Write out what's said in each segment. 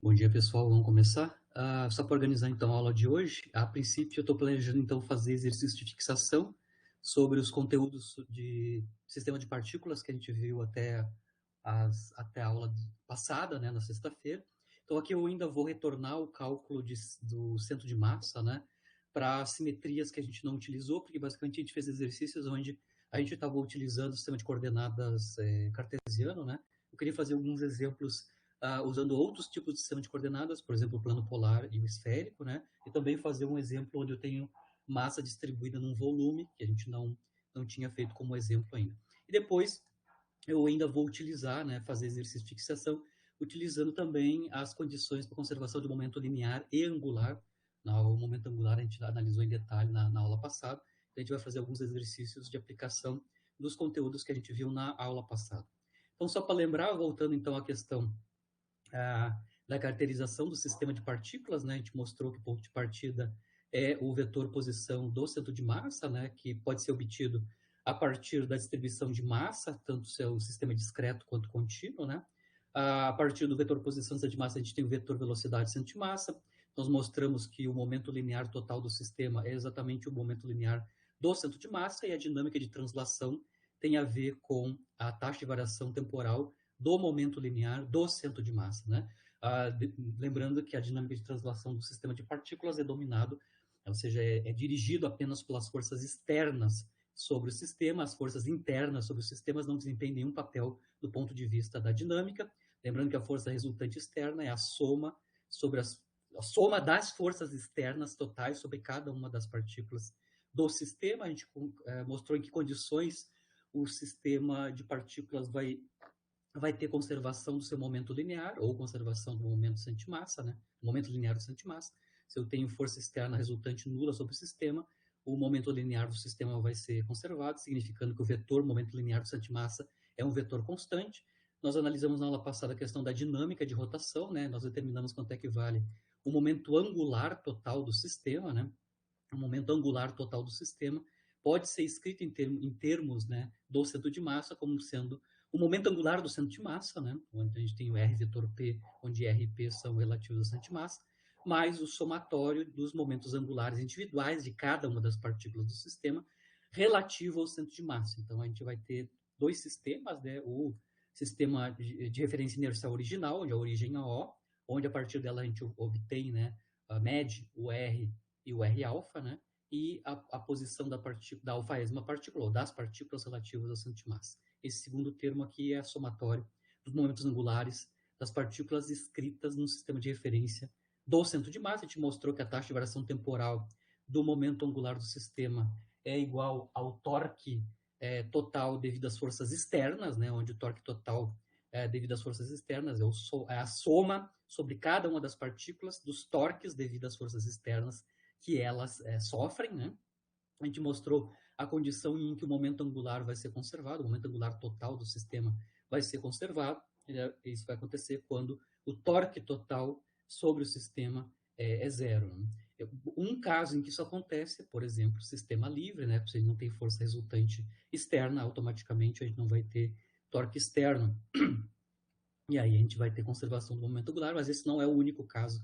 Bom dia, pessoal. Vamos começar? Só para organizar, então, a aula de hoje, a princípio, eu estou planejando, então, fazer exercício de fixação sobre os conteúdos de sistema de partículas que a gente viu até a aula passada, né, na sexta-feira. Então, aqui eu ainda vou retornar o cálculo do centro de massa, né, para simetrias que a gente não utilizou, porque, basicamente, a gente fez exercícios onde a gente estava utilizando o sistema de coordenadas cartesiano, né. Eu queria fazer alguns exemplos usando outros tipos de sistema de coordenadas, por exemplo, o plano polar e o esférico, né? E também fazer um exemplo onde eu tenho massa distribuída num volume, que a gente não tinha feito como exemplo ainda. E depois eu ainda vou utilizar, né, fazer exercício de fixação, utilizando também as condições para conservação de momento linear e angular. O momento angular a gente analisou em detalhe na aula passada. Então, a gente vai fazer alguns exercícios de aplicação dos conteúdos que a gente viu na aula passada. Então, só para lembrar, voltando então à questão da caracterização do sistema de partículas, né? A gente mostrou que o ponto de partida é o vetor posição do centro de massa, né? Que pode ser obtido a partir da distribuição de massa, tanto seu sistema discreto quanto contínuo, né? A partir do vetor posição do centro de massa, a gente tem o vetor velocidade centro de massa. Nós mostramos que o momento linear total do sistema é exatamente o momento linear do centro de massa e a dinâmica de translação tem a ver com a taxa de variação temporal do momento linear do centro de massa, né? Lembrando que a dinâmica de translação do sistema de partículas é dominado, ou seja, é dirigido apenas pelas forças externas sobre o sistema, as forças internas sobre os sistemas não desempenham nenhum papel do ponto de vista da dinâmica. Lembrando que a força resultante externa é a soma das forças externas totais sobre cada uma das partículas do sistema. A gente mostrou em que condições o sistema de partículas vai ter conservação do seu momento linear ou conservação do momento centimassa, né? Momento linear do centimassa. Se eu tenho força externa resultante nula sobre o sistema, o momento linear do sistema vai ser conservado, significando que o vetor momento linear do centimassa é um vetor constante. Nós analisamos na aula passada a questão da dinâmica de rotação, né? Nós determinamos quanto é que vale o momento angular total do sistema, né? O momento angular total do sistema pode ser escrito em termos, né, do centro de massa como sendo o momento angular do centro de massa, né, onde a gente tem o R vetor P, onde R e P são relativos ao centro de massa, mais o somatório dos momentos angulares individuais de cada uma das partículas do sistema relativo ao centro de massa. Então, a gente vai ter dois sistemas, né, o sistema de referência inercial original, onde a origem é O, onde a partir dela a gente obtém, né, mede o R e o R alfa, né? E a posição da alfaésima partícula, ou das partículas relativas ao centro de massa. Esse segundo termo aqui é somatório dos momentos angulares das partículas escritas no sistema de referência do centro de massa. A gente mostrou que a taxa de variação temporal do momento angular do sistema é igual ao torque total devido às forças externas, né? Onde o torque total devido às forças externas é a soma sobre cada uma das partículas dos torques devido às forças externas que elas sofrem, né? A gente mostrou a condição em que o momento angular vai ser conservado, o momento angular total do sistema vai ser conservado. Isso vai acontecer quando o torque total sobre o sistema é zero. Né? Um caso em que isso acontece, por exemplo, sistema livre, né? Se não tem força resultante externa, automaticamente a gente não vai ter torque externo. E aí a gente vai ter conservação do momento angular, mas esse não é o único caso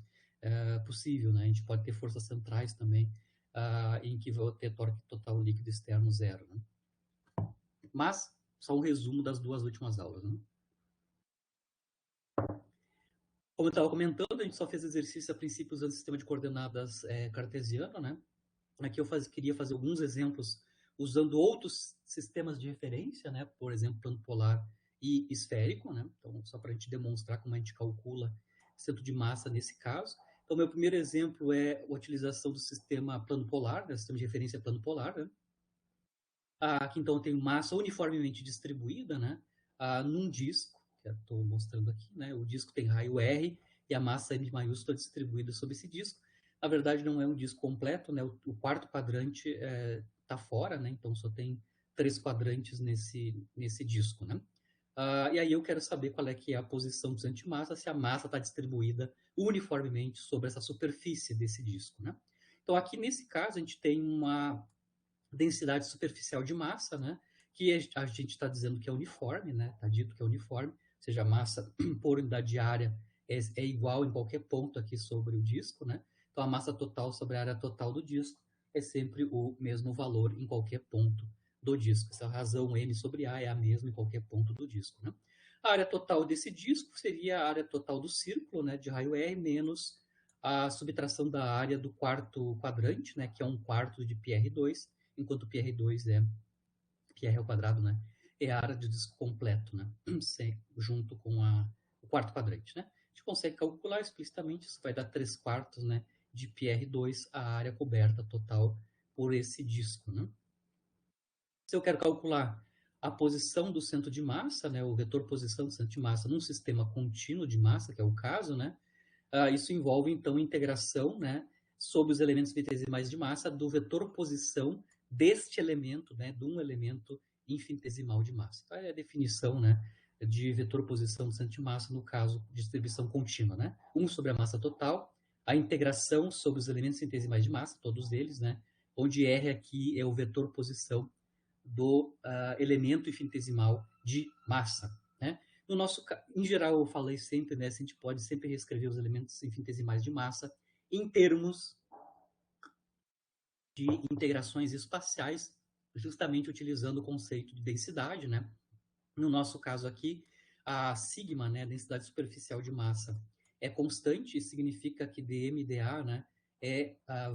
possível, né? A gente pode ter forças centrais também, em que vai ter torque total líquido externo zero, né? Mas, só um resumo das duas últimas aulas, né? Como eu estava comentando, a gente só fez exercício a princípio usando o sistema de coordenadas cartesiano, né? Aqui eu queria fazer alguns exemplos usando outros sistemas de referência, né? Por exemplo, plano polar e esférico, né? Então, só para a gente demonstrar como a gente calcula centro de massa nesse caso. Então, meu primeiro exemplo é a utilização do sistema plano polar, né? Sistema de referência plano polar, né? Aqui, então, eu tenho massa uniformemente distribuída, né? Num disco, que eu estou mostrando aqui, né? O disco tem raio R e a massa M maiúscula distribuída sobre esse disco. Na verdade, não é um disco completo, né? O quarto quadrante está fora, né? Então, só tem 3 quadrantes nesse disco, né? E aí eu quero saber qual é que é a posição dos antimassa, se a massa está distribuída uniformemente sobre essa superfície desse disco, né? Então, aqui nesse caso, a gente tem uma densidade superficial de massa, né? Que a gente está dizendo que é uniforme, né? Está dito que é uniforme, ou seja, a massa por unidade de área é igual em qualquer ponto aqui sobre o disco, né? Então, a massa total sobre a área total do disco é sempre o mesmo valor em qualquer ponto do disco. Essa razão M sobre A é a mesma em qualquer ponto do disco, né? A área total desse disco seria a área total do círculo, né, de raio R, menos a subtração da área do quarto quadrante, né, que é 1/4 de πr2, enquanto πr2 é πr ao quadrado, né, é a área do disco completo, né, junto com o quarto quadrante, né. A gente consegue calcular explicitamente, isso vai dar 3/4, né, de πr2, a área coberta total por esse disco, né. Se eu quero calcular a posição do centro de massa, né, o vetor posição do centro de massa num sistema contínuo de massa, que é o caso, né, isso envolve, então, integração, né, sobre os elementos infinitesimais de massa do vetor posição deste elemento, né, de um elemento infinitesimal de massa. Então, é a definição, né, de vetor posição do centro de massa, no caso, de distribuição contínua, né? 1 sobre a massa total, a integração sobre os elementos infinitesimais de massa, todos eles, né, onde R aqui é o vetor posição do elemento infinitesimal de massa, né? No nosso, em geral, eu falei sempre, né, a gente pode sempre reescrever os elementos infinitesimais de massa em termos de integrações espaciais, justamente utilizando o conceito de densidade, né? No nosso caso aqui, a sigma, né, a densidade superficial de massa, é constante, significa que dm e dA, né,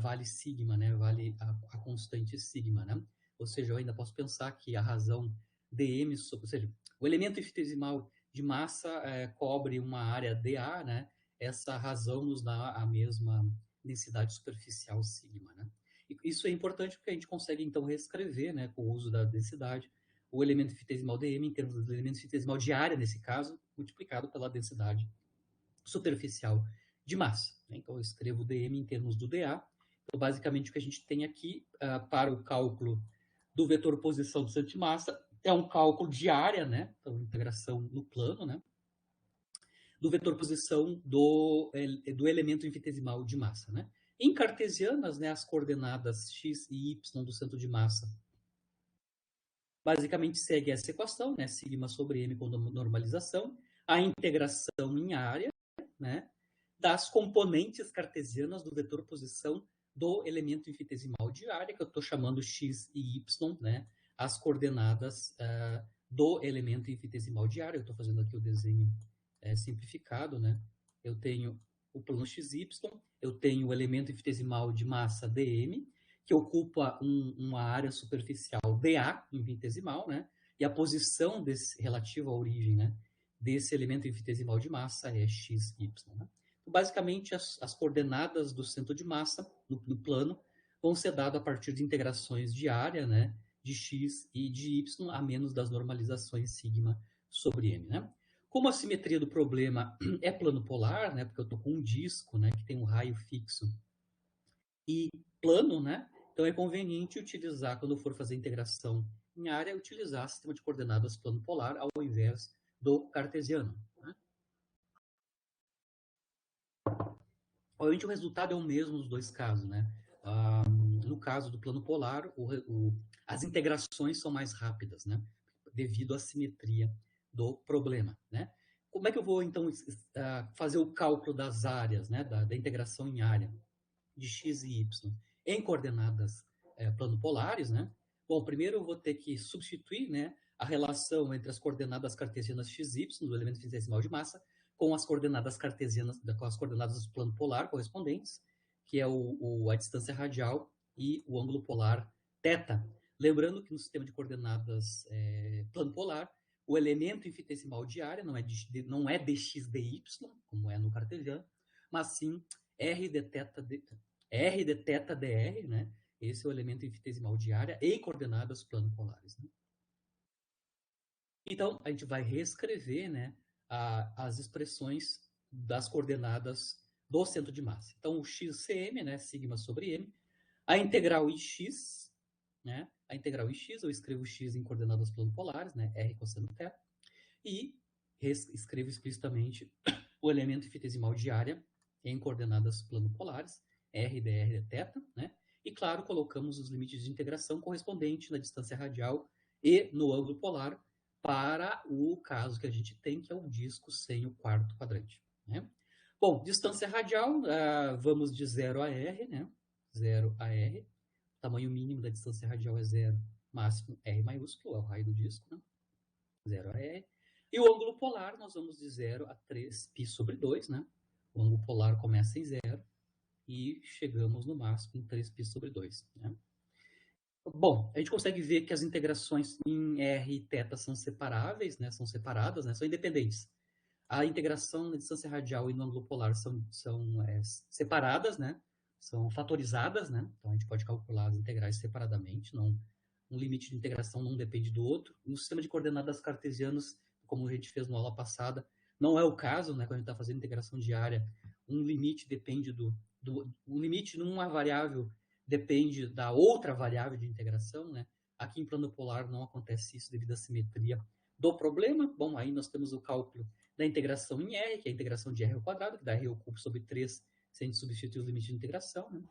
vale sigma, né, vale a constante sigma, né? Ou seja, eu ainda posso pensar que a razão dm, ou seja, o elemento infinitesimal de massa cobre uma área dA, né? Essa razão nos dá a mesma densidade superficial sigma, né? E isso é importante porque a gente consegue, então, reescrever, né, com o uso da densidade, o elemento infinitesimal dm em termos do elemento infinitesimal de área, nesse caso, multiplicado pela densidade superficial de massa. Então, eu escrevo dm em termos do dA. Então, basicamente, o que a gente tem aqui para o cálculo do vetor posição do centro de massa é um cálculo de área, né? Então, integração no plano, né? Do vetor posição do elemento infinitesimal de massa, né? Em cartesianas, né, as coordenadas x e y do centro de massa basicamente segue essa equação, né? Sigma sobre m com normalização, a integração em área, né, das componentes cartesianas do vetor posição do elemento infinitesimal de área, que eu estou chamando x e y, né, as coordenadas do elemento infinitesimal de área. Eu estou fazendo aqui o desenho simplificado, né? Eu tenho o plano xy, eu tenho o elemento infinitesimal de massa dm, que ocupa uma área superficial dA, infinitesimal, né? E a posição relativa à origem, né, desse elemento infinitesimal de massa é x, y. Né? Então, basicamente, as coordenadas do centro de massa, no plano, vão ser dadas a partir de integrações de área, né, de x e de y, a menos das normalizações sigma sobre m. Né? Como a simetria do problema é plano polar, né, porque eu estou com um disco, né, que tem um raio fixo e plano, né, então é conveniente utilizar, quando for fazer integração em área, utilizar sistema de coordenadas plano polar ao invés do cartesiano. Né? Obviamente o resultado é o mesmo nos dois casos. Né? No caso do plano polar, as integrações são mais rápidas, né? Devido à simetria do problema. Né? Como é que eu vou, então, fazer o cálculo das áreas, né? da integração em área de x e y em coordenadas plano polares? Né? Bom, primeiro eu vou ter que substituir, né, a relação entre as coordenadas cartesianas x e y do elemento infinitesimal de massa com as coordenadas cartesianas, com as coordenadas do plano polar correspondentes, que é a distância radial e o ângulo polar θ. Lembrando que no sistema de coordenadas plano polar, o elemento infinitesimal de área não é dx dy, como é no cartesiano, mas sim r de θ dr, né? Esse é o elemento infinitesimal de área e coordenadas plano polares. Né? Então, a gente vai reescrever, né, as expressões das coordenadas do centro de massa. Então, o xcm, né, sigma sobre m, a integral em x, né, a integral em x, eu escrevo x em coordenadas plano polares, né, r cosseno θ, e escrevo explicitamente o elemento infinitesimal de área em coordenadas plano polares, r dr θ, né, e, claro, colocamos os limites de integração correspondentes na distância radial e no ângulo polar, para o caso que a gente tem, que é o disco sem o quarto quadrante. Né? Bom, distância radial, vamos de 0 a R, né? 0 a R. O tamanho mínimo da distância radial é 0, máximo R maiúsculo, é o raio do disco, né? 0 a R. E o ângulo polar, nós vamos de 0 a 3π sobre 2, né? O ângulo polar começa em 0 e chegamos no máximo em 3π sobre 2, né? Bom, a gente consegue ver que as integrações em R e θ são separáveis, né? São separadas, né? São independentes. A integração na distância radial e no ângulo polar são separadas, né? São fatorizadas, né? Então a gente pode calcular as integrais separadamente, não, um limite de integração não depende do outro. No sistema de coordenadas cartesianas, como a gente fez na aula passada, não é o caso, né? Quando a gente está fazendo integração diária, um limite depende um limite numa variável depende da outra variável de integração, né? Aqui em plano polar não acontece isso devido à simetria do problema. Bom, aí nós temos o cálculo da integração em R, que é a integração de R ao quadrado, que dá R ao cubo sobre 3, se a gente substituir os limites de integração, né?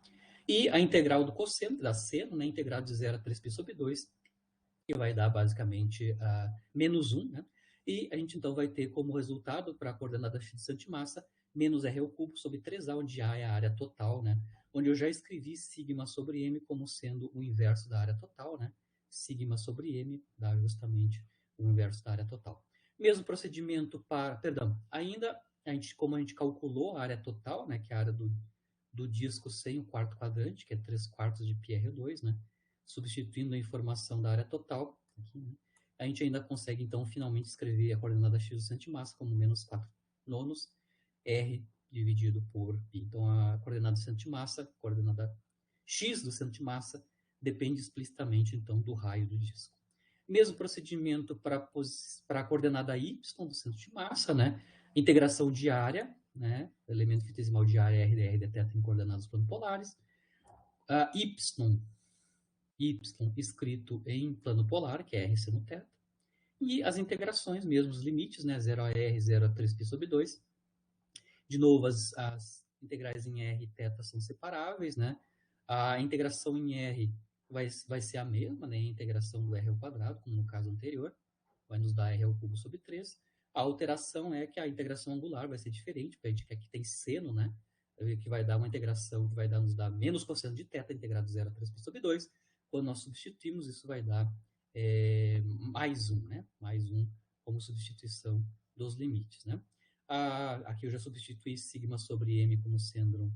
E a integral do cosseno, que dá seno, né? Integrado de 0 a 3π sobre 2, que vai dar basicamente menos 1, né? E a gente então vai ter como resultado, para a coordenada x de santimassa, menos R ao cubo sobre 3A, onde A é a área total, né? Onde eu já escrevi sigma sobre m como sendo o inverso da área total, né? Sigma sobre m dá justamente o inverso da área total. Mesmo procedimento para... Perdão, ainda, como a gente calculou a área total, né? Que é a área do disco sem o quarto quadrante, que é 3/4 de πr2, né? Substituindo a informação da área total, aqui, né? A gente ainda consegue, então, finalmente escrever a coordenada x do santimassa como menos 4 nonos R dividido por π. Então, a coordenada do santimassa, a coordenada x do santimassa, depende explicitamente, então, do raio do disco. Mesmo procedimento para a coordenada y do centro de massa, né? Integração diária, né? Elemento infinitesimal de área r dr dθ em coordenadas planopolares. Y escrito em plano polar, que é r seno θ. E as integrações mesmo, os limites, né? 0 a r, 0 a 3π sobre 2. De novo, as integrais em r e θ são separáveis, né? A integração em r vai ser a mesma, né? A integração do r ao quadrado, como no caso anterior, vai nos dar r ao cubo sobre 3. A alteração é que a integração angular vai ser diferente, porque a gente quer que tem seno, né? Que vai dar uma integração que vai nos dar menos cosseno de θ integrado de 0 a 3π sobre 2. Quando nós substituímos, isso vai dar mais 1, né? Mais 1 como substituição dos limites, né? Aqui eu já substituí sigma sobre m como sendo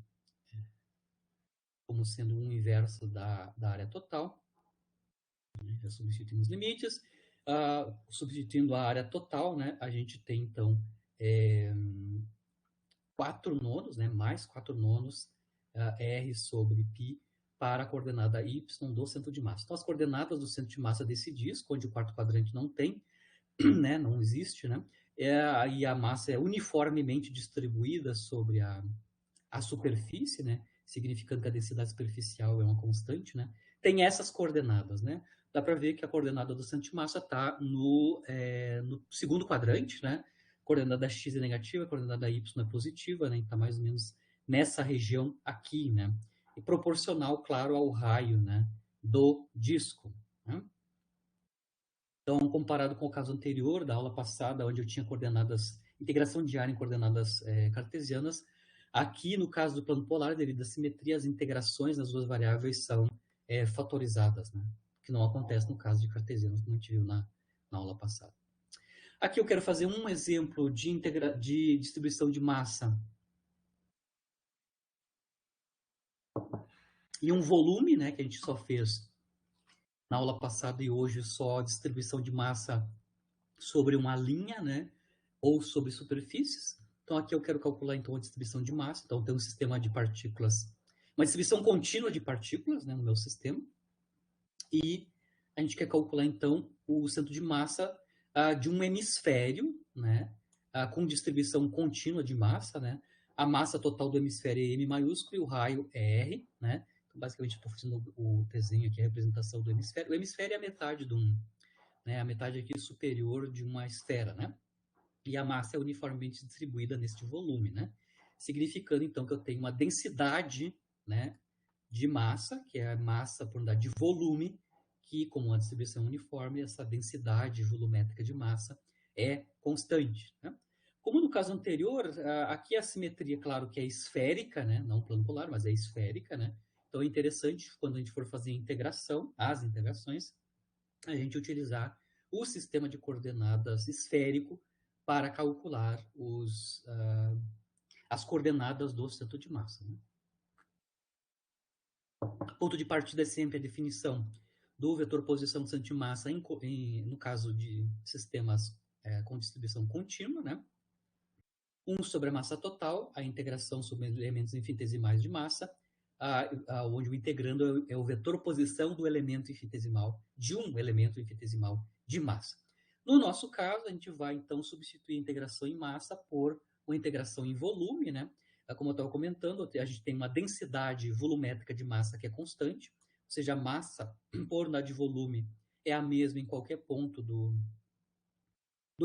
um inverso da área total. Já substituímos limites. Substituindo a área total, né, a gente tem, então, 4 nonos, né, mais 4 nonos R sobre π para a coordenada y do centro de massa. Então, as coordenadas do centro de massa desse disco, onde o quarto quadrante não tem, né, não existe, né, e a massa é uniformemente distribuída sobre a superfície, né, significando que a densidade superficial é uma constante, né, tem essas coordenadas, né. Dá para ver que a coordenada do centro de massa está no segundo quadrante, né, a coordenada x é negativa, a coordenada y é positiva, né, está mais ou menos nessa região aqui, né, e proporcional, claro, ao raio, né, do disco, né. Então, comparado com o caso anterior, da aula passada, onde eu tinha integração diária em coordenadas cartesianas, aqui, no caso do plano polar, devido à simetria, as integrações nas duas variáveis são fatorizadas, né? Que não acontece no caso de cartesianos, como a gente viu na aula passada. Aqui eu quero fazer um exemplo de distribuição de massa e um volume, né, que a gente só fez na aula passada e hoje só distribuição de massa sobre uma linha, né, ou sobre superfícies. Então, aqui eu quero calcular, então, a distribuição de massa. Então, tem um sistema de partículas, uma distribuição contínua de partículas, né, no meu sistema. E a gente quer calcular, então, o centro de massa de um hemisfério, né, com distribuição contínua de massa, né. A massa total do hemisfério é M maiúsculo e o raio é R, né. Então, basicamente, estou fazendo o desenho aqui, a representação do hemisfério. O hemisfério é a metade né, a metade aqui superior de uma esfera, né? E a massa é uniformemente distribuída neste volume, né? Significando, então, que eu tenho uma densidade, né, de massa, que é a massa por unidade de volume, que, como uma distribuição uniforme, essa densidade volumétrica de massa é constante, né? Como no caso anterior, aqui a simetria, claro que é esférica, né? Não plano polar, mas é esférica, né? Então é interessante, quando a gente for fazer integração, as integrações, a gente utilizar o sistema de coordenadas esférico para calcular as coordenadas do centro de massa. Né? Ponto de partida é sempre a definição do vetor posição do centro de massa no caso de sistemas com distribuição contínua, né? 1 sobre a massa total, a integração sobre elementos infinitesimais de massa, onde o integrando é o vetor posição do elemento infinitesimal, de um elemento infinitesimal de massa. No nosso caso, a gente vai, então, substituir a integração em massa por uma integração em volume, né? Como eu estava comentando, a gente tem uma densidade volumétrica de massa que é constante, ou seja, a massa por unidade de volume é a mesma em qualquer ponto do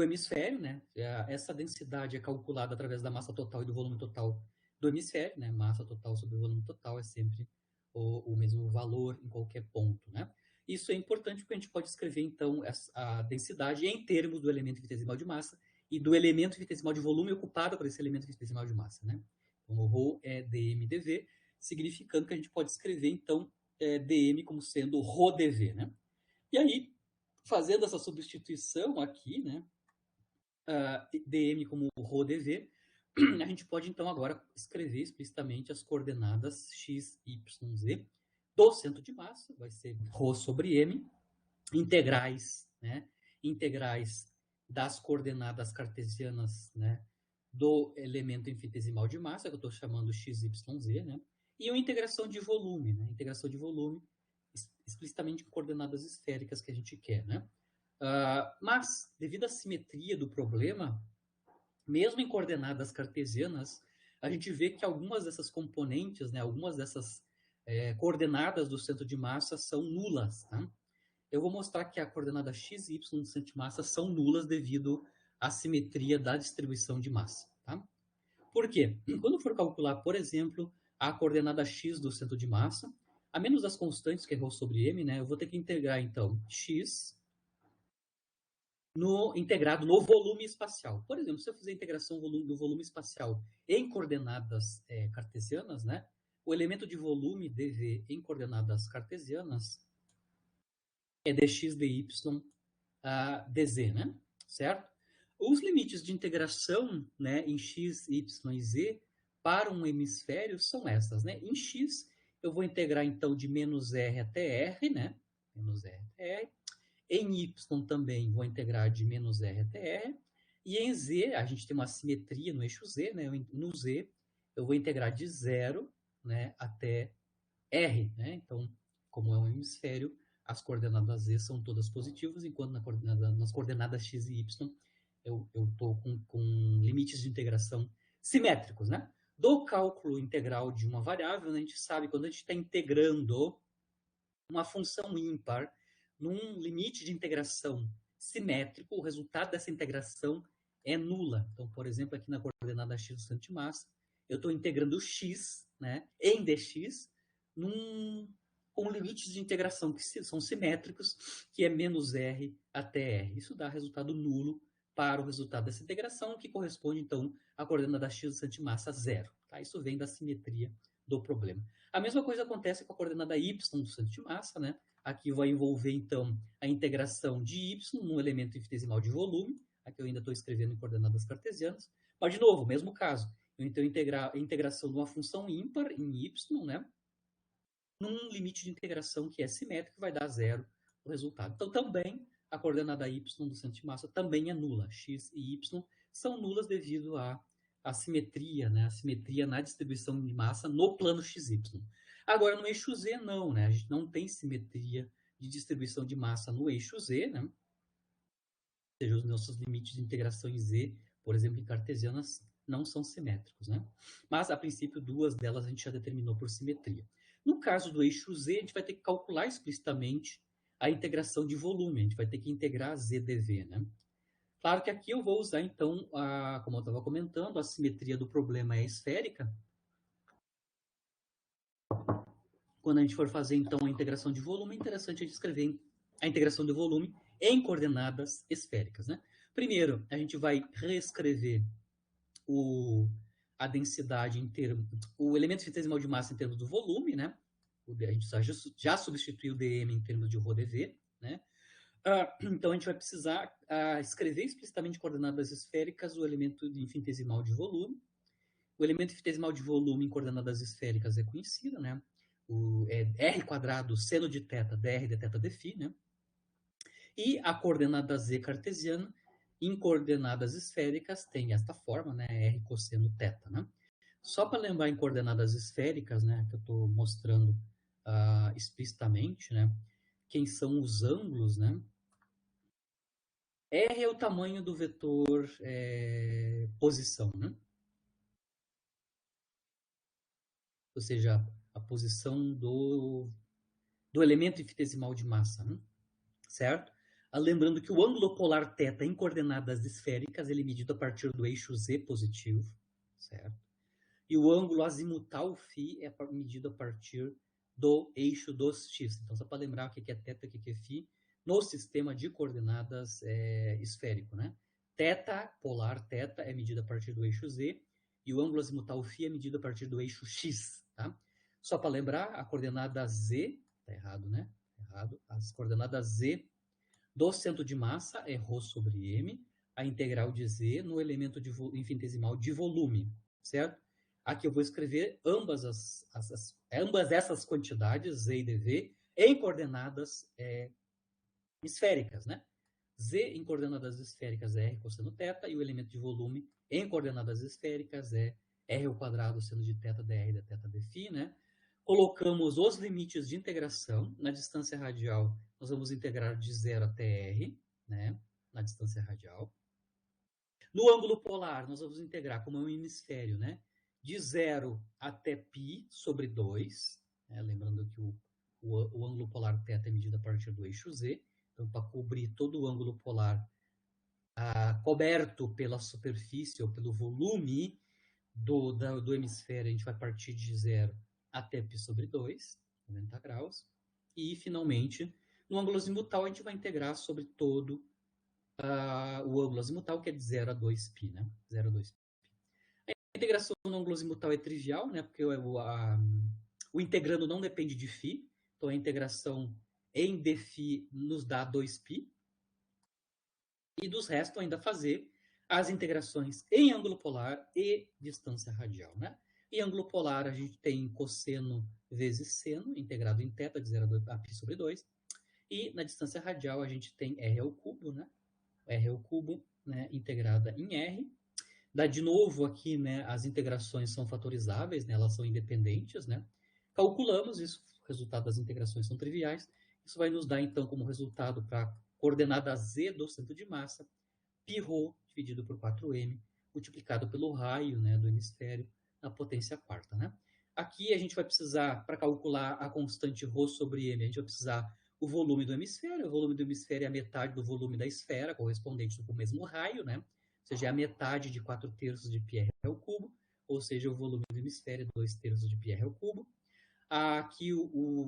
hemisfério, né? Essa densidade é calculada através da massa total e do volume total do hemisfério, né? Massa total sobre o volume total é sempre o mesmo valor em qualquer ponto, né? Isso é importante porque a gente pode escrever, então, a densidade em termos do elemento infinitesimal de massa e do elemento infinitesimal de volume ocupado por esse elemento infinitesimal de massa, né? Então, o ρ é dm dv, significando que a gente pode escrever, então, dm como sendo ρ dv, né? E aí, fazendo essa substituição aqui, né? dm como ρ dv, a gente pode, então, agora escrever explicitamente as coordenadas x, y, z do centro de massa, vai ser ρ sobre m, integrais, né? Integrais das coordenadas cartesianas, né? Do elemento infinitesimal de massa, que eu estou chamando x, y, z, né? E uma integração de volume, né? Integração de volume explicitamente em coordenadas esféricas que a gente quer, né? Mas, devido à simetria do problema, mesmo em coordenadas cartesianas, a gente vê que algumas dessas componentes, né, algumas dessas coordenadas do centro de massa são nulas. Tá? Eu vou mostrar que a coordenada x e y do centro de massa são nulas devido à simetria da distribuição de massa. Tá? Por quê? Quando for calcular, por exemplo, a coordenada x do centro de massa, a menos das constantes, que é ρ sobre m, né, eu vou ter que integrar, então, x integrado no volume espacial. Por exemplo, se eu fizer a integração do volume espacial em coordenadas cartesianas, né, o elemento de volume dv em coordenadas cartesianas é dx dy dz, né, certo? Os limites de integração, né, em x, y e z para um hemisfério são essas, né? Em x eu vou integrar então de menos r até r, né? Menos r até r. Em y também vou integrar de menos r até r. E em z, a gente tem uma simetria no eixo z, né? No z, eu vou integrar de 0, né, até r. Né? Então, como é um hemisfério, as coordenadas z são todas positivas, enquanto nas coordenadas x e y eu estou com limites de integração simétricos. Né? Do cálculo integral de uma variável, né, a gente sabe quando a gente está integrando uma função ímpar num limite de integração simétrico, o resultado dessa integração é nula. Então, por exemplo, aqui na coordenada x do centro de massa, eu estou integrando x, né, em dx com limites de integração que são simétricos, que é menos r até r. Isso dá resultado nulo para o resultado dessa integração, que corresponde, então, à coordenada x do centro de massa 0. Tá? Isso vem da simetria do problema. A mesma coisa acontece com a coordenada y do centro de massa, né? Aqui vai envolver, então, a integração de y num elemento infinitesimal de volume. Aqui eu ainda estou escrevendo em coordenadas cartesianas. Mas, de novo, mesmo caso. Eu, então, integrar a integração de uma função ímpar em y, né? Num limite de integração que é simétrico, que vai dar 0 o resultado. Então, também, a coordenada y do centro de massa também é nula. X e y são nulas devido à simetria, né? A simetria na distribuição de massa no plano XY. Agora, no eixo Z, não, né? A gente não tem simetria de distribuição de massa no eixo Z, né? Ou seja, os nossos limites de integração em Z, por exemplo, em cartesianas, não são simétricos, né? Mas, a princípio, duas delas a gente já determinou por simetria. No caso do eixo Z, a gente vai ter que calcular explicitamente a integração de volume. A gente vai ter que integrar Z dv, né? Claro que aqui eu vou usar, então, como eu estava comentando, a simetria do problema é esférica. Quando a gente for fazer, então, a integração de volume, é interessante a gente escrever a integração de volume em coordenadas esféricas. Né? Primeiro, a gente vai reescrever a densidade em termos, o elemento infinitesimal de massa em termos do volume, né? A gente já substituiu o dm em termos de ρdv, né? Então a gente vai precisar escrever explicitamente coordenadas esféricas o elemento infinitesimal de volume. O elemento infinitesimal de volume em coordenadas esféricas é conhecido, né? R quadrado seno de θ dr de θ dφ, né? E a coordenada z cartesiana em coordenadas esféricas tem esta forma, né? R cosseno θ, né? Só para lembrar em coordenadas esféricas, né? Que eu estou mostrando explicitamente, né? Quem são os ângulos, né? R é o tamanho do vetor posição, né? Ou seja, a posição do elemento infinitesimal de massa, né? Certo? Lembrando que o ângulo polar θ em coordenadas esféricas ele é medido a partir do eixo z positivo, certo? E o ângulo azimutal φ é medido a partir do eixo dos x. Então, só para lembrar o que é θ e o que é φ no sistema de coordenadas esférico, né? Θ, polar θ, é medido a partir do eixo z e o ângulo azimutal φ é medido a partir do eixo x, tá? Só para lembrar, a coordenada z, tá errado, né? Errado. As coordenadas z do centro de massa é ρ sobre m, a integral de z no elemento infinitesimal de volume, certo? Aqui eu vou escrever ambas essas quantidades, z e dv, em coordenadas esféricas, né? Z em coordenadas esféricas é r cosseno θ, e o elemento de volume em coordenadas esféricas é r ao quadrado seno de θ dr de θ dφ, né? Colocamos os limites de integração. Na distância radial, nós vamos integrar de 0 até r, né? Na distância radial. No ângulo polar, nós vamos integrar, como é um hemisfério, né? De 0 até π sobre 2. Né? Lembrando que o ângulo polar θ é medido a partir do eixo z. Então, para cobrir todo o ângulo polar coberto pela superfície ou pelo volume do hemisfério, a gente vai partir de 0 até π sobre 2, 90 graus. E, finalmente, no ângulo azimutal, a gente vai integrar sobre todo o ângulo azimutal, que é de 0 a 2π, né? 0 a 2π. A integração no ângulo azimutal é trivial, né? Porque o integrando não depende de φ. Então, a integração em dφ nos dá 2π. E dos restos ainda fazer as integrações em ângulo polar e distância radial, né? Em ângulo polar, a gente tem cosseno vezes seno, integrado em θ, de 0 a π sobre 2. E na distância radial, a gente tem r ao cubo, né? R ao cubo, né? Integrada em r. Dá de novo aqui, né? As integrações são fatorizáveis, né? Elas são independentes, né? Calculamos isso, o resultado das integrações são triviais. Isso vai nos dar, então, como resultado para coordenada z do centro de massa, πρ dividido por 4m, multiplicado pelo raio, né, do hemisfério, na potência quarta, né? Aqui a gente vai precisar, para calcular a constante ρ sobre m, a gente vai precisar o volume do hemisfério. O volume do hemisfério é a metade do volume da esfera, correspondente ao mesmo raio, né? Ou seja, é a metade de 4/3 de πr ao cubo, ou seja, o volume do hemisfério é 2/3 de πr ao cubo. Aqui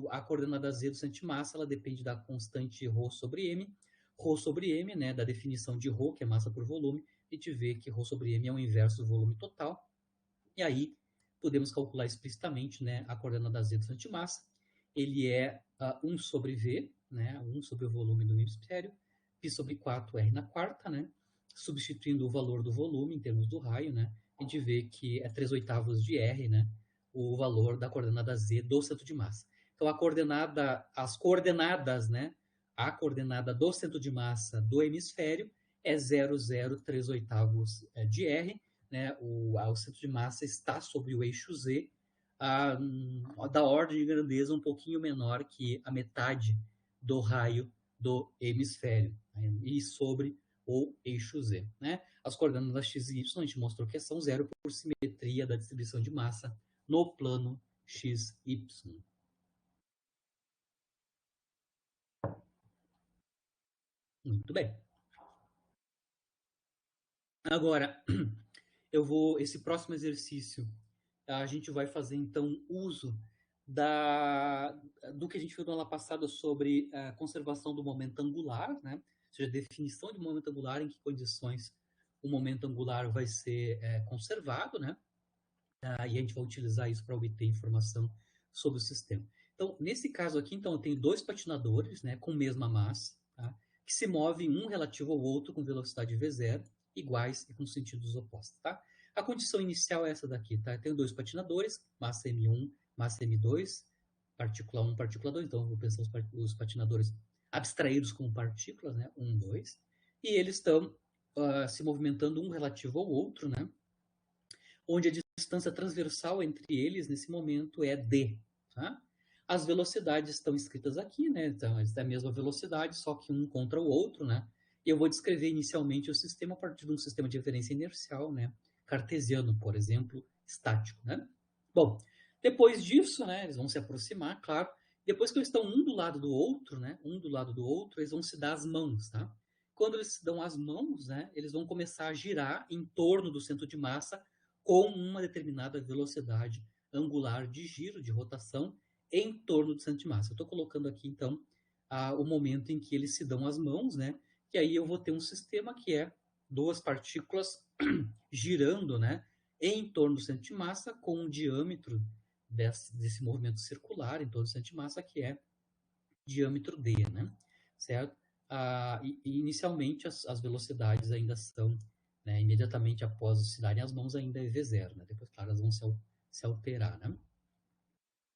a coordenada z do centro de massa, ela depende da constante ρ sobre m. Ρ sobre m, né, da definição de ρ, que é massa por volume, a gente vê que ρ sobre m é o inverso do volume total. E aí podemos calcular explicitamente, né, a coordenada z do centro de massa. Ele é 1 sobre v, né, 1 sobre o volume do hemisfério, π sobre 4r na quarta, né, substituindo o valor do volume em termos do raio, né, a gente vê que é 3/8 de r, né, o valor da coordenada z do centro de massa. Então, as coordenadas, né, a coordenada do centro de massa do hemisfério é 0,038 de r, né? O centro de massa está sobre o eixo z, da ordem de grandeza um pouquinho menor que a metade do raio do hemisfério, né? E sobre o eixo z, né? As coordenadas x e y a gente mostrou que são zero por simetria da distribuição de massa no plano XY. Muito bem. Agora, esse próximo exercício, a gente vai fazer, então, uso do que a gente viu na aula passada sobre a conservação do momento angular, né? Ou seja, definição de momento angular, em que condições o momento angular vai ser conservado, né? E a gente vai utilizar isso para obter informação sobre o sistema. Então, nesse caso aqui, então, eu tenho dois patinadores, né, com mesma massa, tá, que se movem um relativo ao outro com velocidade v0, iguais e com sentidos opostos. Tá? A condição inicial é essa daqui. Tá? Eu tenho dois patinadores, massa m1, massa m2, partícula 1, partícula 2. Então, eu vou pensar os patinadores abstraídos como partículas, né, 1, 2, e eles estão se movimentando um relativo ao outro, né, onde a distância transversal entre eles, nesse momento, é d. Tá? As velocidades estão escritas aqui, né? Então, é a mesma velocidade, só que um contra o outro, né? E eu vou descrever inicialmente o sistema a partir de um sistema de referência inercial, né? Cartesiano, por exemplo, estático, né? Bom, depois disso, né, eles vão se aproximar, claro. Depois que eles estão um do lado do outro, né? Um do lado do outro, eles vão se dar as mãos, tá? Quando eles se dão as mãos, né? Eles vão começar a girar em torno do centro de massa com uma determinada velocidade angular de giro, de rotação, em torno do centro de massa. Eu estou colocando aqui, então, o momento em que eles se dão as mãos, né? E aí eu vou ter um sistema que é duas partículas girando, né? Em torno do centro de massa, com um diâmetro desse movimento circular em torno do centro de massa, que é diâmetro d, né? Certo? E inicialmente as velocidades ainda são, né, imediatamente após se darem as mãos, ainda é V0, né? Depois, claro, elas vão se alterar, né?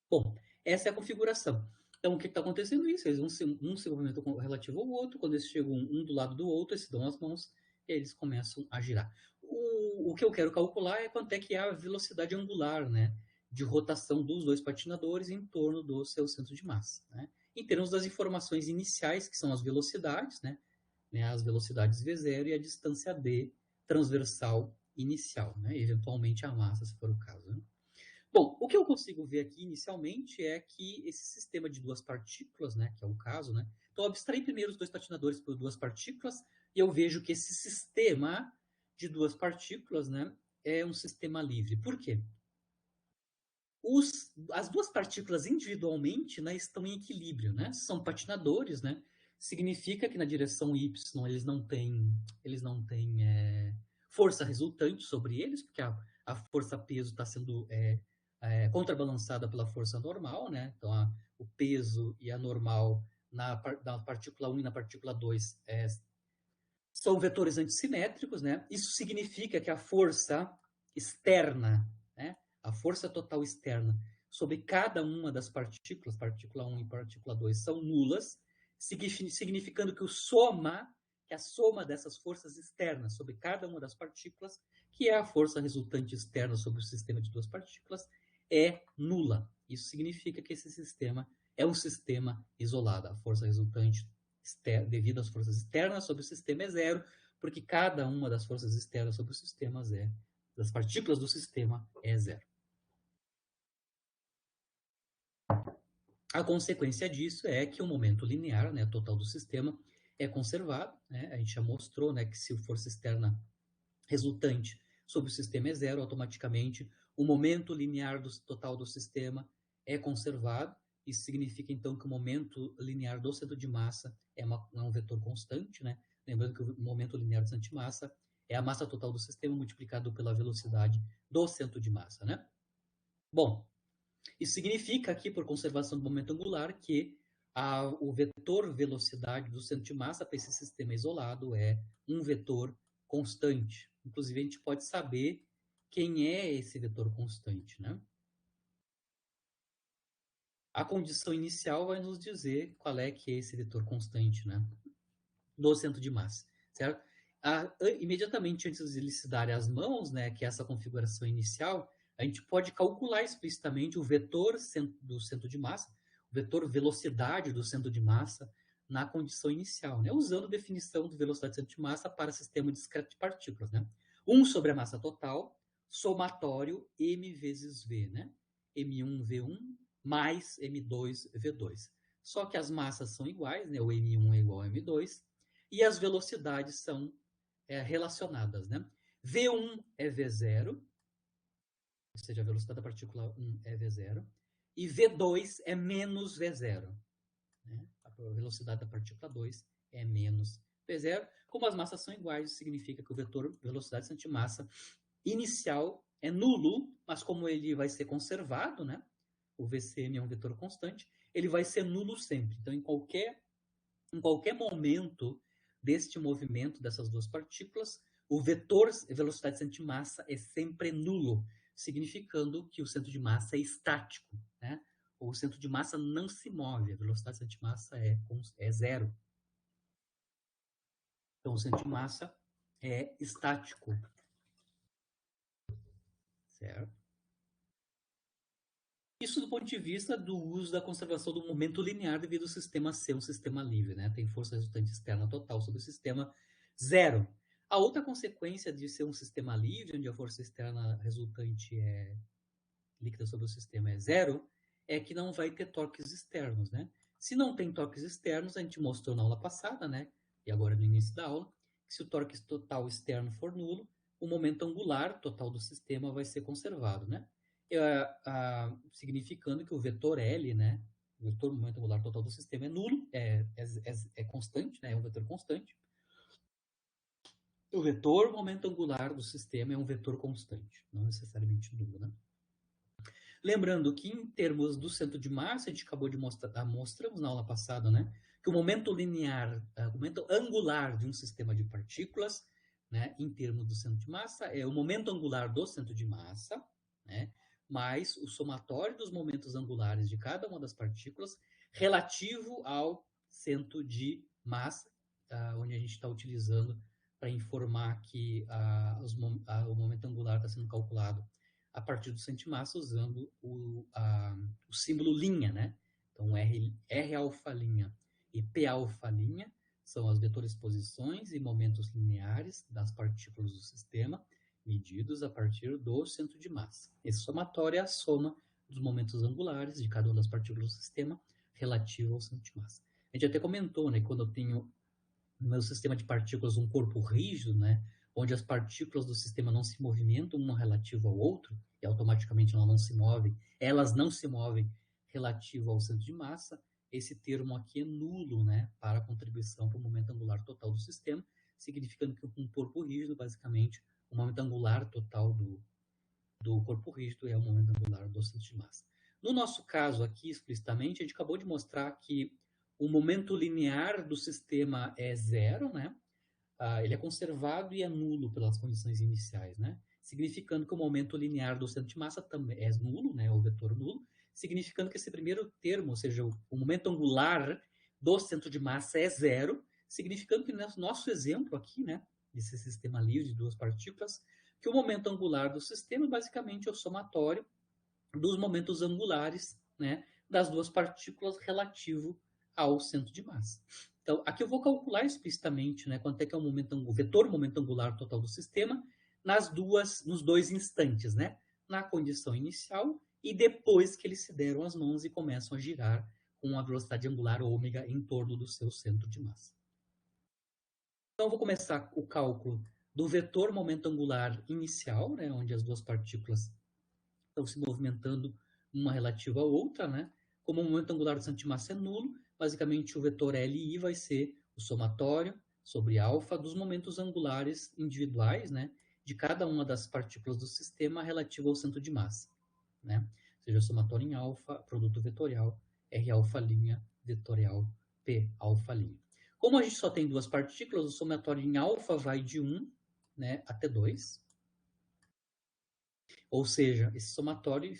Bom, essa é a configuração. Então, o que está acontecendo isso? Eles vão se movimentam relativo ao outro, quando eles chegam um do lado do outro, eles se dão as mãos e eles começam a girar. O que eu quero calcular é quanto é que é a velocidade angular, né, de rotação dos dois patinadores em torno do seu centro de massa, né? Em termos das informações iniciais, que são as velocidades, né, as velocidades v0 e a distância d transversal inicial, né, eventualmente a massa, se for o caso, né? Bom, o que eu consigo ver aqui inicialmente é que esse sistema de duas partículas, né, que é o caso, né, então eu abstraí primeiro os dois patinadores por duas partículas e eu vejo que esse sistema de duas partículas, né, é um sistema livre. Por quê? As duas partículas individualmente, né, estão em equilíbrio, né? São patinadores, né? Significa que na direção y eles não têm força resultante sobre eles, porque a força peso está sendo contrabalançada pela força normal, né? Então o peso e a normal na partícula 1 e na partícula 2 são vetores antissimétricos, né? Isso significa que a força externa, né? A força total externa sobre cada uma das partículas, partícula 1 e partícula 2, são nulas, significando que a soma dessas forças externas sobre cada uma das partículas, que é a força resultante externa sobre o sistema de duas partículas, é nula. Isso significa que esse sistema é um sistema isolado. A força resultante devido às forças externas sobre o sistema é zero, porque cada uma das forças externas sobre o sistema das partículas do sistema é zero. A consequência disso é que o momento linear, né, total do sistema, é conservado, né? A gente já mostrou, né, que se a força externa resultante sobre o sistema é zero, automaticamente o momento linear total do sistema é conservado. Isso significa, então, que o momento linear do centro de massa é um vetor constante, né? Lembrando que o momento linear do centro de massa é a massa total do sistema multiplicado pela velocidade do centro de massa, né? Bom, isso significa aqui, por conservação do momento angular, que o vetor velocidade do centro de massa para esse sistema isolado é um vetor constante. Inclusive, a gente pode saber quem é esse vetor constante, né? A condição inicial vai nos dizer qual é que é esse vetor constante, né, do centro de massa, certo? Imediatamente antes de eles se darem as mãos, né, que é essa configuração inicial, a gente pode calcular explicitamente o vetor do centro de massa, o vetor velocidade do centro de massa na condição inicial, né, usando a definição de velocidade do centro de massa para sistema discreto de partículas, né? 1 sobre a massa total, somatório m vezes v, né? m1 v1 mais m2 v2. Só que as massas são iguais, né? O m1 é igual a m2, e as velocidades são relacionadas, né? V1 é V0, ou seja, a velocidade da partícula 1 é V0, e V2 é menos V0. Né? A velocidade da partícula 2 é menos P0. Como as massas são iguais, isso significa que o vetor velocidade centro de massa inicial é nulo, mas como ele vai ser conservado, né? O VCM é um vetor constante, ele vai ser nulo sempre. Então, em qualquer momento deste movimento dessas duas partículas, o vetor velocidade centro de massa é sempre nulo, significando que o centro de massa é estático, né? O centro de massa não se move, a velocidade centro de massa é zero. Então, o centro de massa é estático, certo? Isso do ponto de vista do uso da conservação do momento linear devido ao sistema ser um sistema livre, né? Tem força resultante externa total sobre o sistema zero. A outra consequência de ser um sistema livre, onde a força externa resultante é líquida sobre o sistema é zero, é que não vai ter torques externos, né? Se não tem torques externos, a gente mostrou na aula passada, né? E agora no início da aula, que se o torque total externo for nulo, o momento angular total do sistema vai ser conservado, né? Significando que o vetor L, né? O vetor momento angular total do sistema é nulo, é constante, né? É um vetor constante. O vetor momento angular do sistema é um vetor constante, não necessariamente nulo, né? Lembrando que em termos do centro de massa, a gente acabou de mostramos na aula passada, né? Que o momento linear, o momento angular de um sistema de partículas, né? Em termos do centro de massa, é o momento angular do centro de massa, né? Mais o somatório dos momentos angulares de cada uma das partículas relativo ao centro de massa, onde a gente está utilizando para informar que o momento angular está sendo calculado a partir do centro de massa usando o símbolo linha, né? Então, R alfa linha e P alfa linha são as vetores posições e momentos lineares das partículas do sistema, medidos a partir do centro de massa. Esse somatório é a soma dos momentos angulares de cada uma das partículas do sistema relativo ao centro de massa. A gente até comentou, né, quando eu tenho no meu sistema de partículas um corpo rígido, né, onde as partículas do sistema não se movimentam uma relativa ao outro, e automaticamente elas não se movem relativo ao centro de massa, esse termo aqui é nulo, né, para a contribuição para o momento angular total do sistema, significando que um corpo rígido, basicamente, o momento angular total do corpo rígido é o momento angular do centro de massa. No nosso caso aqui, explicitamente, a gente acabou de mostrar que o momento linear do sistema é zero, né? Ele é conservado e é nulo pelas condições iniciais, né? Significando que o momento linear do centro de massa também é nulo, né? O vetor nulo, significando que esse primeiro termo, ou seja, o momento angular do centro de massa é zero, significando que no nosso exemplo aqui, né? Desse sistema livre de duas partículas, que o momento angular do sistema basicamente é o somatório dos momentos angulares, né, das duas partículas relativo ao centro de massa. Então, aqui eu vou calcular explicitamente, né, quanto é que é o vetor momento angular total do sistema nos dois instantes, né, na condição inicial e depois que eles se deram as mãos e começam a girar com a velocidade angular ômega em torno do seu centro de massa. Então, eu vou começar o cálculo do vetor momento angular inicial, né, onde as duas partículas estão se movimentando uma relativa à outra, né? Como o momento angular do centro de massa é nulo, basicamente o vetor Li vai ser o somatório sobre alfa dos momentos angulares individuais, né? De cada uma das partículas do sistema relativa ao centro de massa, né? Ou seja, somatório em alfa, produto vetorial, R alfa linha, vetorial, P alfa linha. Como a gente só tem duas partículas, o somatório em alfa vai de 1, né, até 2. Ou seja, esse somatório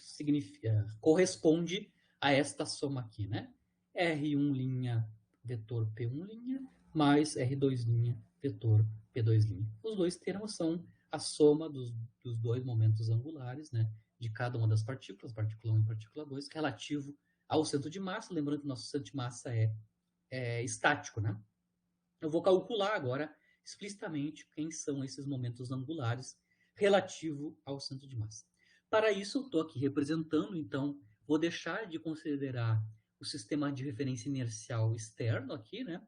corresponde a esta soma aqui, né? R1' vetor P1' mais R2' vetor P2'. Os dois termos são a soma dos dois momentos angulares, né? De cada uma das partículas, partícula 1 e partícula 2, relativo ao centro de massa. Lembrando que o nosso centro de massa é estático, né? Eu vou calcular agora explicitamente quem são esses momentos angulares relativo ao centro de massa. Para isso, eu estou aqui representando, então, vou deixar de considerar o sistema de referência inercial externo aqui, né?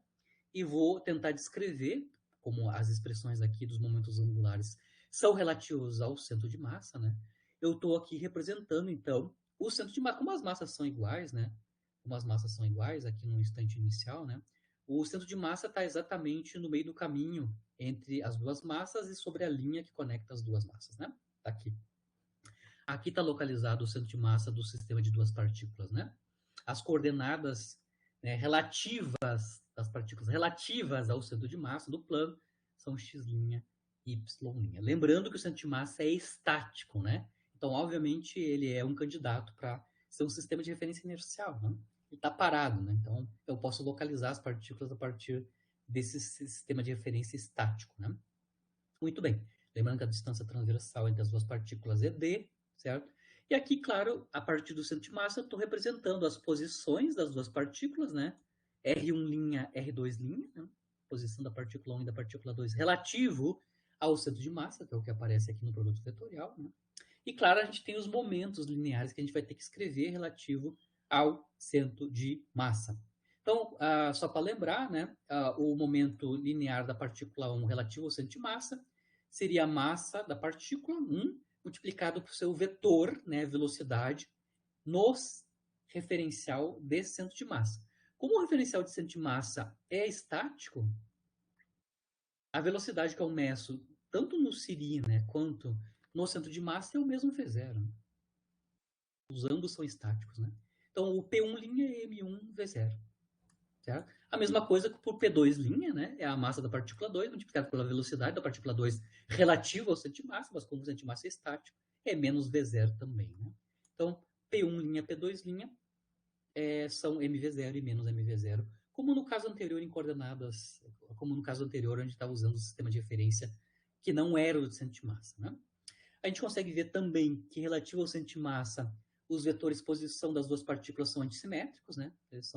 E vou tentar descrever, como as expressões aqui dos momentos angulares são relativos ao centro de massa, né? Eu estou aqui representando, então, o centro de massa, como as massas são iguais, né? Como as massas são iguais aqui no instante inicial, né? O centro de massa está exatamente no meio do caminho entre as duas massas e sobre a linha que conecta as duas massas, né? Tá aqui. Aqui está localizado o centro de massa do sistema de duas partículas, né? As coordenadas, né, relativas das partículas relativas ao centro de massa do plano são x', y'. Lembrando que o centro de massa é estático, né? Então, obviamente, ele é um candidato para ser um sistema de referência inercial, né? Ele está parado, né? Então, eu posso localizar as partículas a partir desse sistema de referência estático, né? Muito bem. Lembrando que a distância transversal entre as duas partículas é d, certo? E aqui, claro, a partir do centro de massa, eu estou representando as posições das duas partículas, né? R1', R2', né? Posição da partícula 1 e da partícula 2 relativo ao centro de massa, que é o que aparece aqui no produto vetorial, né? E, claro, a gente tem os momentos lineares que a gente vai ter que escrever relativo ao centro de massa. Então, só para lembrar, né, o momento linear da partícula 1 relativo ao centro de massa seria a massa da partícula 1 multiplicado por seu vetor, né, velocidade, no referencial desse centro de massa. Como o referencial de centro de massa é estático, a velocidade que eu meço tanto no Siri, né, quanto no centro de massa é o mesmo V0. Os ambos são estáticos, né? Então, o P1' é M1 V0. Certo? A mesma coisa que por P2', né? É a massa da partícula 2 multiplicada pela velocidade da partícula 2 relativa ao centro de massa, mas como o centro de massa é estático, é menos V0 também, né? Então, P1', P2', são MV0 e menos MV0, como no caso anterior em coordenadas, como no caso anterior onde estava usando o sistema de referência que não era o do centro de massa, né? A gente consegue ver também que relativo ao centro de massa, os vetores posição das duas partículas são antissimétricos, né? Eles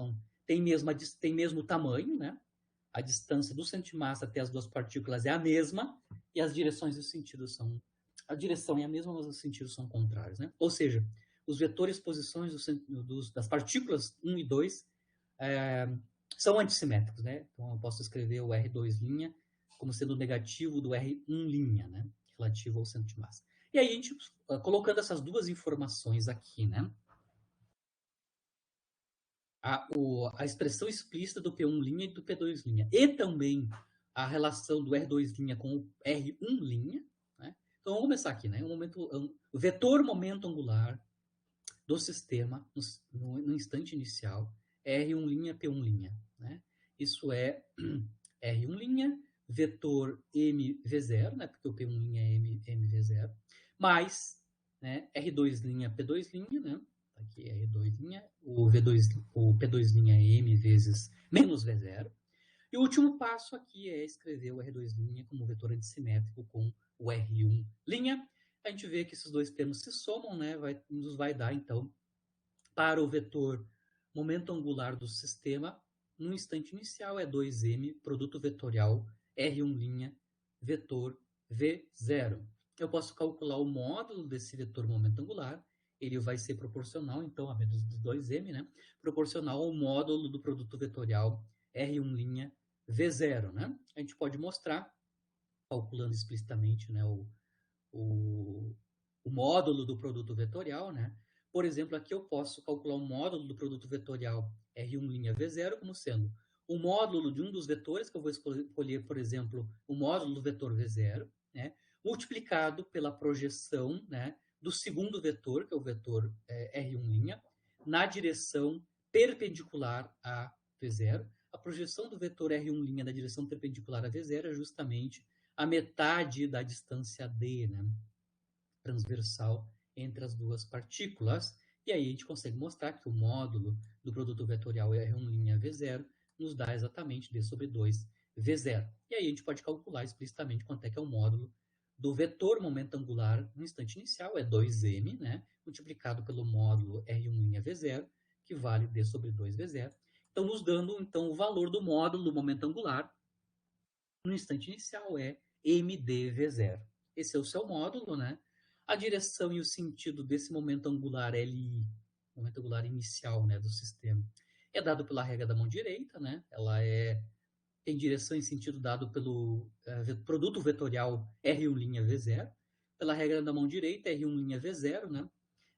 têm mesmo tamanho, né? A distância do centro de massa até as duas partículas é a mesma e as direções e os sentidos são... A direção é a mesma, mas os sentidos são contrários, né? Ou seja, os vetores posições das partículas 1 e 2 são antissimétricos, né? Então, eu posso escrever o R2' como sendo negativo do R1', né? Relativo ao centro de massa. E aí, a gente, colocando essas duas informações aqui, né? A expressão explícita do P1' e do P2', e também a relação do R2' com o R1', né? Então, vamos começar aqui, né? O vetor momento angular do sistema no instante inicial, R1', P1', né? Isso é R1', vetor MV0, né? Porque o P1' é MV0, mais, né, R2', P2', né? Aqui é R2', o P2' é M vezes menos V0. E o último passo aqui é escrever o R2' como vetor antissimétrico com o R1'. A gente vê que esses dois termos se somam, né? Nos vai dar, então, para o vetor momento angular do sistema, no instante inicial é 2m, produto vetorial R1', vetor V0. Eu posso calcular o módulo desse vetor momento angular, ele vai ser proporcional, então, a menos dos 2m, né? Proporcional ao módulo do produto vetorial R1', V0, né? A gente pode mostrar, calculando explicitamente, né, o módulo do produto vetorial, né? Por exemplo, aqui eu posso calcular o módulo do produto vetorial R1' V0 como sendo o módulo de um dos vetores, que eu vou escolher, por exemplo, o módulo do vetor V0, né? Multiplicado pela projeção, né, do segundo vetor, que é o vetor R1', na direção perpendicular a V0. A projeção do vetor R1' na direção perpendicular a V0 é justamente a metade da distância d, né, transversal entre as duas partículas. E aí a gente consegue mostrar que o módulo do produto vetorial R1' V0 nos dá exatamente d sobre 2 V0. E aí a gente pode calcular explicitamente quanto é que é o módulo do vetor momento angular no instante inicial, é 2m, né, multiplicado pelo módulo R1' V0, que vale d sobre 2 V0. Então, nos dando então, o valor do módulo do momento angular no instante inicial é mdv0. Esse é o seu módulo, né? A direção e o sentido desse momento angular LI, momento angular inicial, né, do sistema, é dado pela regra da mão direita, né? Ela tem direção e sentido dado pelo produto vetorial R1' V0. Pela regra da mão direita, R1' V0, né?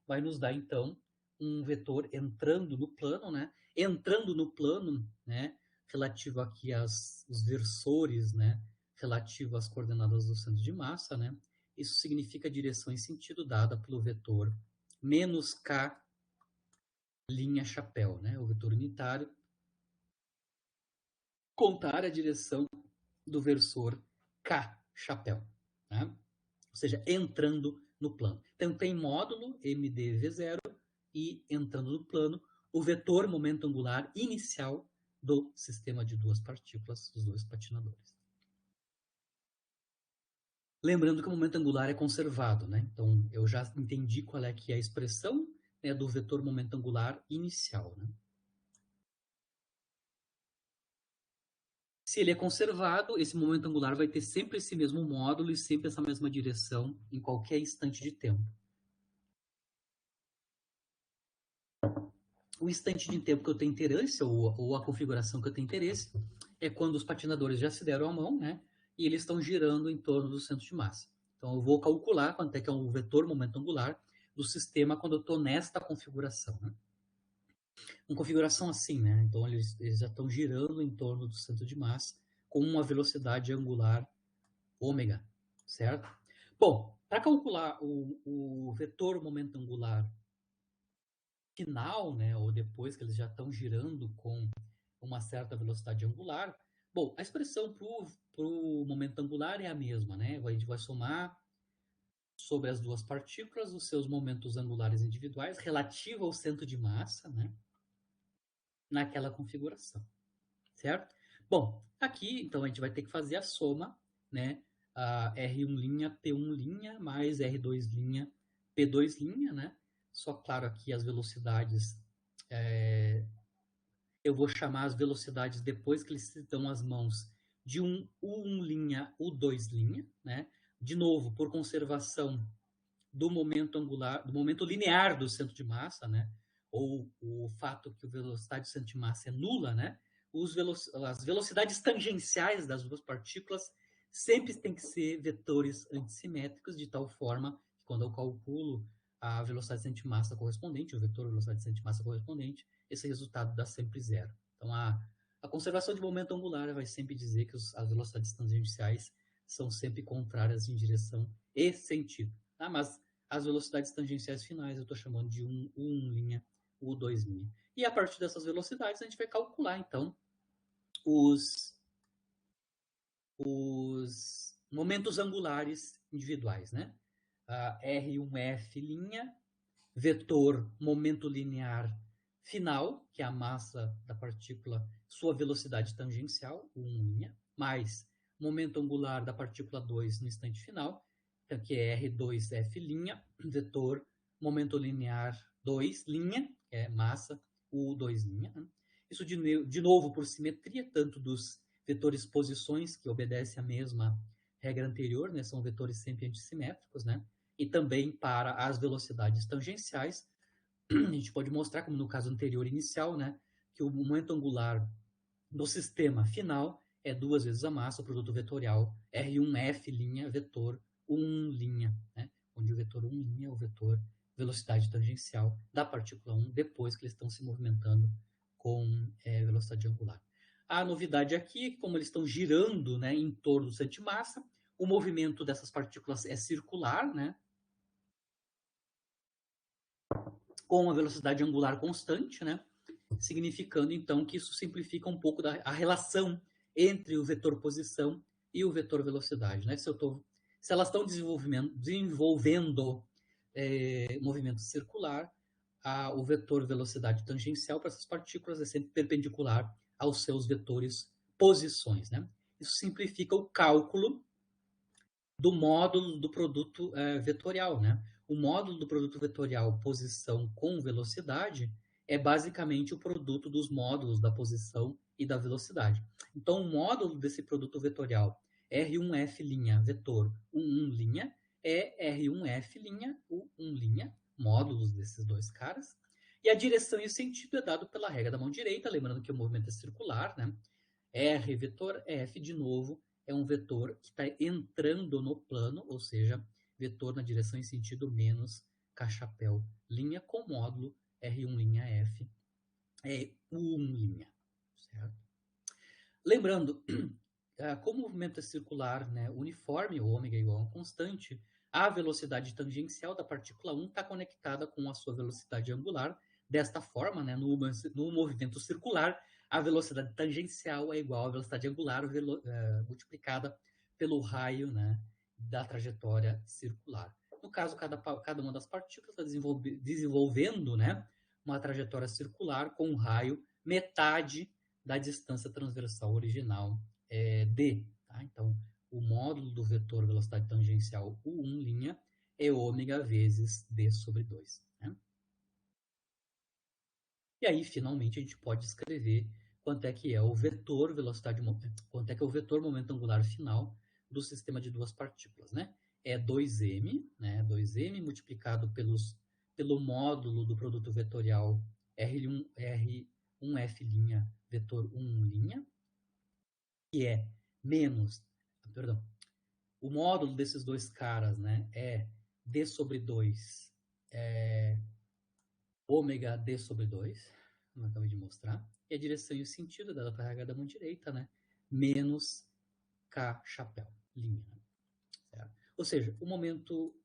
Vai nos dar, então, um vetor entrando no plano, né? Entrando no plano, né? relativo aqui os versores, né, relativo às coordenadas do centro de massa, né, isso significa a direção em sentido dada pelo vetor menos k linha chapéu, né, o vetor unitário, contar a direção do versor k chapéu, né? Ou seja, entrando no plano. Então, tem módulo MdV0 e, entrando no plano, o vetor momento angular inicial do sistema de duas partículas, dos dois patinadores. Lembrando que o momento angular é conservado, né? Então, eu já entendi qual é que é a expressão, né, do vetor momento angular inicial, né? Se ele é conservado, esse momento angular vai ter sempre esse mesmo módulo e sempre essa mesma direção em qualquer instante de tempo. O instante de tempo que eu tenho interesse, ou a configuração que eu tenho interesse, é quando os patinadores já se deram a mão, né? E eles estão girando em torno do centro de massa. Então, eu vou calcular quanto é que é o vetor momento angular do sistema quando eu estou nesta configuração, né? Uma configuração assim, né? Então, eles já estão girando em torno do centro de massa com uma velocidade angular ômega, certo? Bom, para calcular o vetor momento angular final, né, ou depois que eles já estão girando com uma certa velocidade angular, bom, a expressão para o momento angular é a mesma, né? A gente vai somar sobre as duas partículas os seus momentos angulares individuais relativo ao centro de massa, né? Naquela configuração, certo? Bom, aqui, então, a gente vai ter que fazer a soma, né? A R1' P1' mais R2' P2', né? Só, claro, aqui as velocidades, eu vou chamar as velocidades depois que eles se dão as mãos de um U1', U2', né? De novo, por conservação do momento angular, do momento linear do centro de massa, né? Ou o fato que a velocidade do centro de massa é nula, né? As velocidades tangenciais das duas partículas sempre têm que ser vetores antissimétricos, de tal forma que quando eu calculo a velocidade de centro de massa correspondente, o vetor velocidade de centro de massa correspondente, esse resultado dá sempre zero. Então, a conservação de momento angular vai sempre dizer que as velocidades tangenciais são sempre contrárias em direção e sentido. Tá? Mas as velocidades tangenciais finais eu estou chamando de U1', U2'. E a partir dessas velocidades a gente vai calcular, então, os momentos angulares individuais, né? R1F', vetor momento linear final, que é a massa da partícula, sua velocidade tangencial, U1', mais momento angular da partícula 2 no instante final, então, que é R2F', vetor momento linear 2', que é massa U2'. Né? Isso, de novo, por simetria, tanto dos vetores posições, que obedecem à mesma regra anterior, né? São vetores sempre antissimétricos, né? E também para as velocidades tangenciais, a gente pode mostrar, como no caso anterior inicial, né, que o momento angular do sistema final é 2 vezes a massa, o produto vetorial R1F' vetor 1', né, onde o vetor 1' é o vetor velocidade tangencial da partícula 1 depois que eles estão se movimentando com velocidade angular. A novidade aqui é que, como eles estão girando, né, em torno do centro de massa, o movimento dessas partículas é circular, né, com a velocidade angular constante, né? Significando, então, que isso simplifica um pouco a relação entre o vetor posição e o vetor velocidade. Né? Se elas estão desenvolvendo movimento circular, o vetor velocidade tangencial para essas partículas é sempre perpendicular aos seus vetores posições. Né? Isso simplifica o cálculo do módulo do produto vetorial, né? O módulo do produto vetorial posição com velocidade é basicamente o produto dos módulos da posição e da velocidade. Então, o módulo desse produto vetorial R1F' vetor 1', é R1F' U1', módulos desses dois caras. E a direção e o sentido é dado pela regra da mão direita, lembrando que o movimento é circular, né? R vetor F, de novo, é um vetor que está entrando no plano, ou seja, vetor na direção e sentido menos K-chapéu, linha com módulo R1'F, U1', certo? Lembrando, como o movimento é circular, né, uniforme, o ômega é igual a uma constante, a velocidade tangencial da partícula 1 está conectada com a sua velocidade angular. Desta forma, né, no movimento circular, a velocidade tangencial é igual à velocidade angular multiplicada pelo raio, né, da trajetória circular. No caso, cada uma das partículas está desenvolvendo, né, uma trajetória circular com um raio metade da distância transversal original d. Tá? Então, o módulo do vetor velocidade tangencial U1' é ômega vezes d sobre 2. Né? E aí, finalmente, a gente pode escrever quanto é que é o vetor velocidade, quanto é que é o vetor momento angular final do sistema de duas partículas, né? É 2m, né? 2m multiplicado pelo módulo do produto vetorial R1F' vetor 1', que é menos, perdão, o módulo desses dois caras, né, é d sobre 2 ômega d sobre 2, como eu acabei de mostrar, e a direção e o sentido dela para a da mão direita, né, menos k chapéu, linha. Né, certo? Ou seja, o momento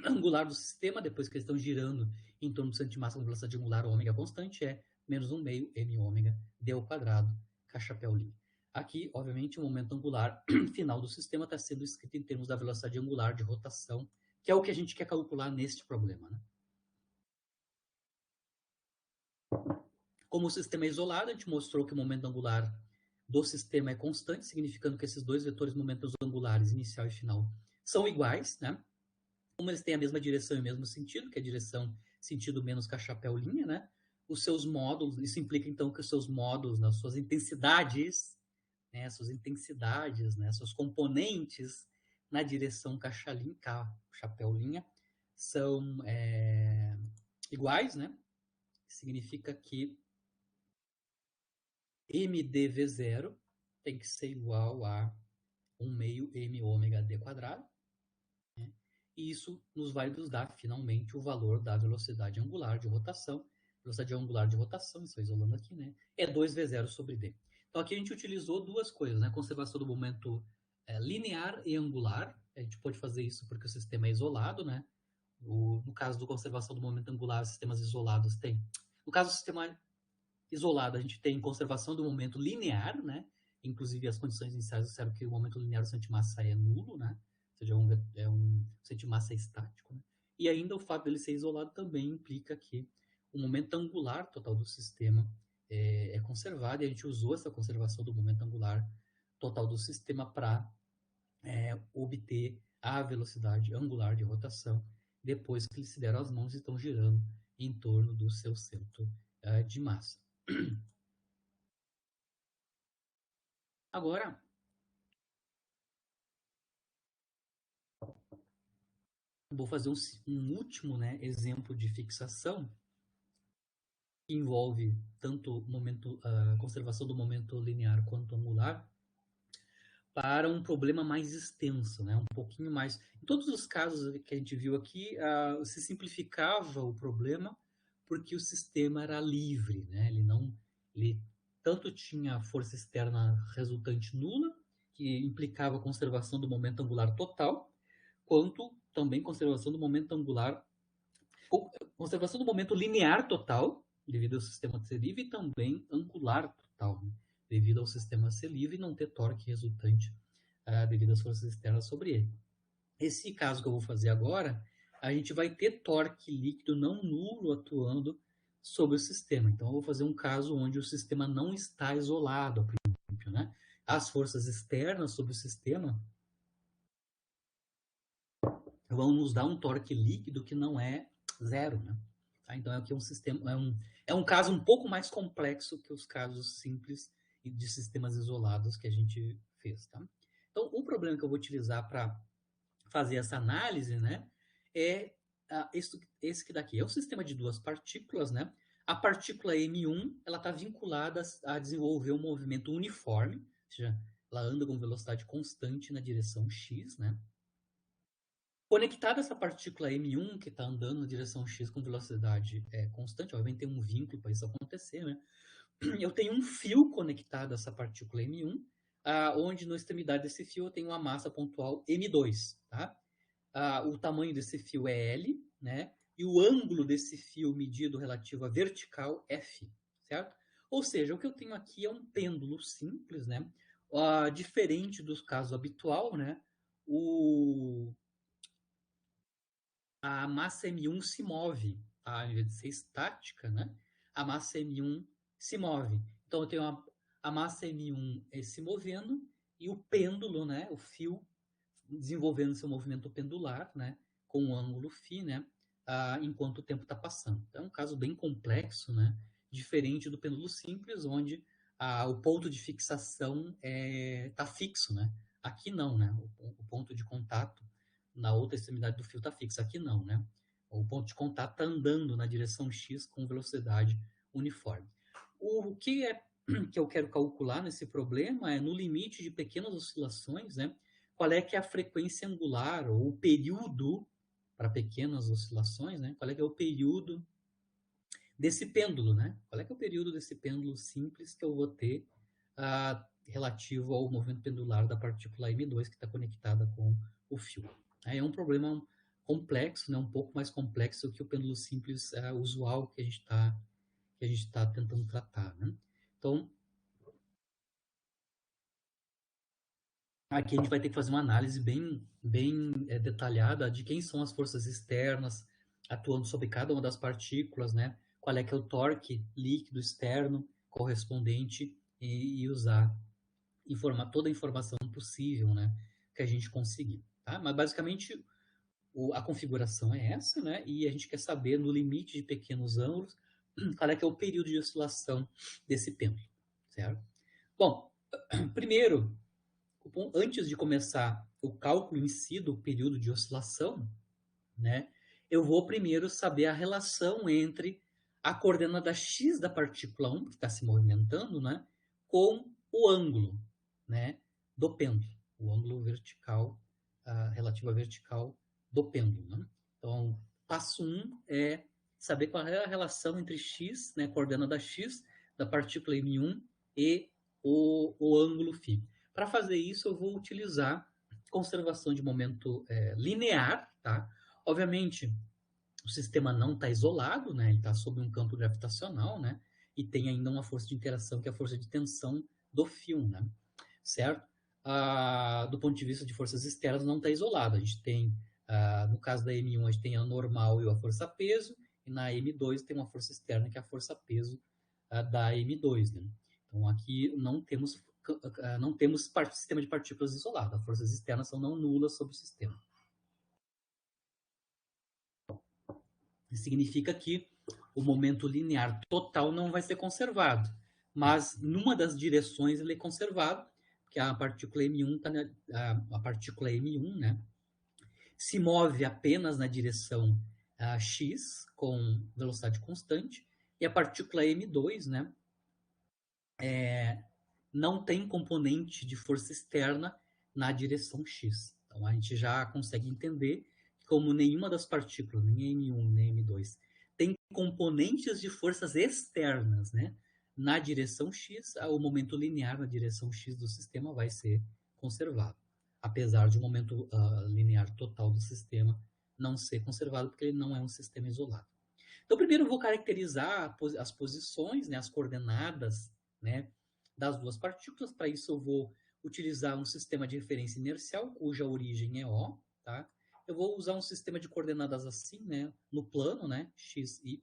angular do sistema, depois que eles estão girando em torno do centro de massa com velocidade angular ômega constante, é menos 1/2 m ômega d ao quadrado, k chapéu linha. Aqui, obviamente, o momento angular final do sistema está sendo escrito em termos da velocidade angular de rotação, que é o que a gente quer calcular neste problema. Né? Como o sistema é isolado, a gente mostrou que o momento angular do sistema é constante, significando que esses dois vetores momentos angulares, inicial e final, são iguais, né? Como eles têm a mesma direção e o mesmo sentido, que é a direção sentido menos k chapéu linha, né? Os seus módulos, isso implica então que os seus módulos, nas suas intensidades, né, seus componentes na direção k chapéu linha, são iguais, né? Significa que mdv0 tem que ser igual a 1/2 m ômega d quadrado. Né? E isso nos vai nos dar, finalmente, o valor da velocidade angular de rotação. Velocidade angular de rotação, estou isolando aqui, né? É 2v0 sobre d. Então, aqui a gente utilizou duas coisas, né? Conservação do momento linear e angular. A gente pode fazer isso porque o sistema é isolado, né? No caso do conservação do momento angular, os sistemas isolados têm. No caso do sistema isolado, a gente tem conservação do momento linear, né? Inclusive, as condições iniciais disseram que o momento linear do centro de massa é nulo, né? Ou seja, um centro de massa estático. Né? E ainda o fato dele ser isolado também implica que o momento angular total do sistema é conservado, e a gente usou essa conservação do momento angular total do sistema para obter a velocidade angular de rotação depois que eles se deram as mãos e estão girando em torno do seu centro de massa. Agora, vou fazer um último, né, exemplo de fixação que envolve tanto conservação do momento linear quanto angular para um problema mais extenso, né, um pouquinho mais. Em todos os casos que a gente viu aqui, se simplificava o problema porque o sistema era livre, né? Ele tanto tinha força externa resultante nula, que implicava a conservação do momento angular total, quanto também conservação do momento angular, conservação do momento linear total, devido ao sistema ser livre, e também angular total, né? Devido ao sistema ser livre e não ter torque resultante devido às forças externas sobre ele. Esse caso que eu vou fazer agora, a gente vai ter torque líquido não nulo atuando sobre o sistema. Então, eu vou fazer um caso onde o sistema não está isolado, a princípio, né? As forças externas sobre o sistema vão nos dar um torque líquido que não é zero, né? Tá? Então, aqui é um sistema, é um caso um pouco mais complexo que os casos simples de sistemas isolados que a gente fez, tá? Então, o problema que eu vou utilizar para fazer essa análise, né, é esse que daqui. É um sistema de duas partículas, né? A partícula M1, ela está vinculada a desenvolver um movimento uniforme, ou seja, ela anda com velocidade constante na direção x, né? Conectada essa partícula M1, que está andando na direção x com velocidade constante, obviamente tem um vínculo para isso acontecer, né? eu tenho um fio conectado a essa partícula M1, onde na extremidade desse fio eu tenho uma massa pontual M2, tá? O tamanho desse fio é L, né? E o ângulo desse fio medido relativo à vertical é Φ, certo? Ou seja, o que eu tenho aqui é um pêndulo simples, né? Diferente do caso habitual, né? A massa M1 se move, tá? Ao invés de ser estática, né? A massa M1 se move. Então, eu tenho a massa M1 se movendo e o pêndulo, né? O fio desenvolvendo seu movimento pendular, né? Com um ângulo φ, né? Enquanto o tempo está passando. Então, é um caso bem complexo, né? Diferente do pêndulo simples, onde o ponto de fixação está fixo, né? Aqui não, né? O ponto de contato na outra extremidade do fio está fixo. Aqui não, né? O ponto de contato está andando na direção x com velocidade uniforme. O que é que eu quero calcular nesse problema é no limite de pequenas oscilações, né? Qual é que é a frequência angular ou o período para pequenas oscilações, né? Qual é que é o período desse pêndulo, né? Qual é que é o período desse pêndulo simples que eu vou ter relativo ao movimento pendular da partícula M2 que está conectada com o fio. É um problema complexo, né? Um pouco mais complexo que o pêndulo simples usual que a gente está tentando tratar, né? Então, aqui a gente vai ter que fazer uma análise bem detalhada de quem são as forças externas atuando sobre cada uma das partículas, né? Qual é que é o torque líquido externo correspondente e usar toda a informação possível, né? Que a gente conseguir, tá? Mas basicamente a configuração é essa, né? E a gente quer saber no limite de pequenos ângulos qual é que é o período de oscilação desse pêndulo, certo? Bom, primeiro antes de começar o cálculo em si do período de oscilação, né, eu vou primeiro saber a relação entre a coordenada x da partícula 1, que está se movimentando, né, com o ângulo, né, do pêndulo, o ângulo vertical, relativo à vertical do pêndulo. Né? Então, passo 1 é saber qual é a relação entre x, né, coordenada x da partícula M1 e o ângulo φ. Para fazer isso, eu vou utilizar conservação de momento linear, tá? Obviamente, o sistema não está isolado, né? Ele está sob um campo gravitacional, né? E tem ainda uma força de interação, que é a força de tensão do fio, né? Certo? Do ponto de vista de forças externas, não está isolado. A gente tem, no caso da M1, a gente tem a normal e a força-peso, e na M2 tem uma força externa, que é a força-peso da M2, né? Então, aqui não temos sistema de partículas isolado. As forças externas são não nulas sobre o sistema. Isso significa que o momento linear total não vai ser conservado, mas numa das direções ele é conservado, que a partícula M1 a partícula M1, né, se move apenas na direção x com velocidade constante, e a partícula M2, né, não tem componente de força externa na direção x. Então a gente já consegue entender que como nenhuma das partículas, nem M1 nem M2, tem componentes de forças externas, né, na direção x, o momento linear na direção x do sistema vai ser conservado, apesar de o momento linear total do sistema não ser conservado, porque ele não é um sistema isolado. Então, primeiro eu vou caracterizar as posições, né, as coordenadas, né, das duas partículas. Para isso, eu vou utilizar um sistema de referência inercial, cuja origem é O. Tá? Eu vou usar um sistema de coordenadas assim, né, no plano, né, x, y.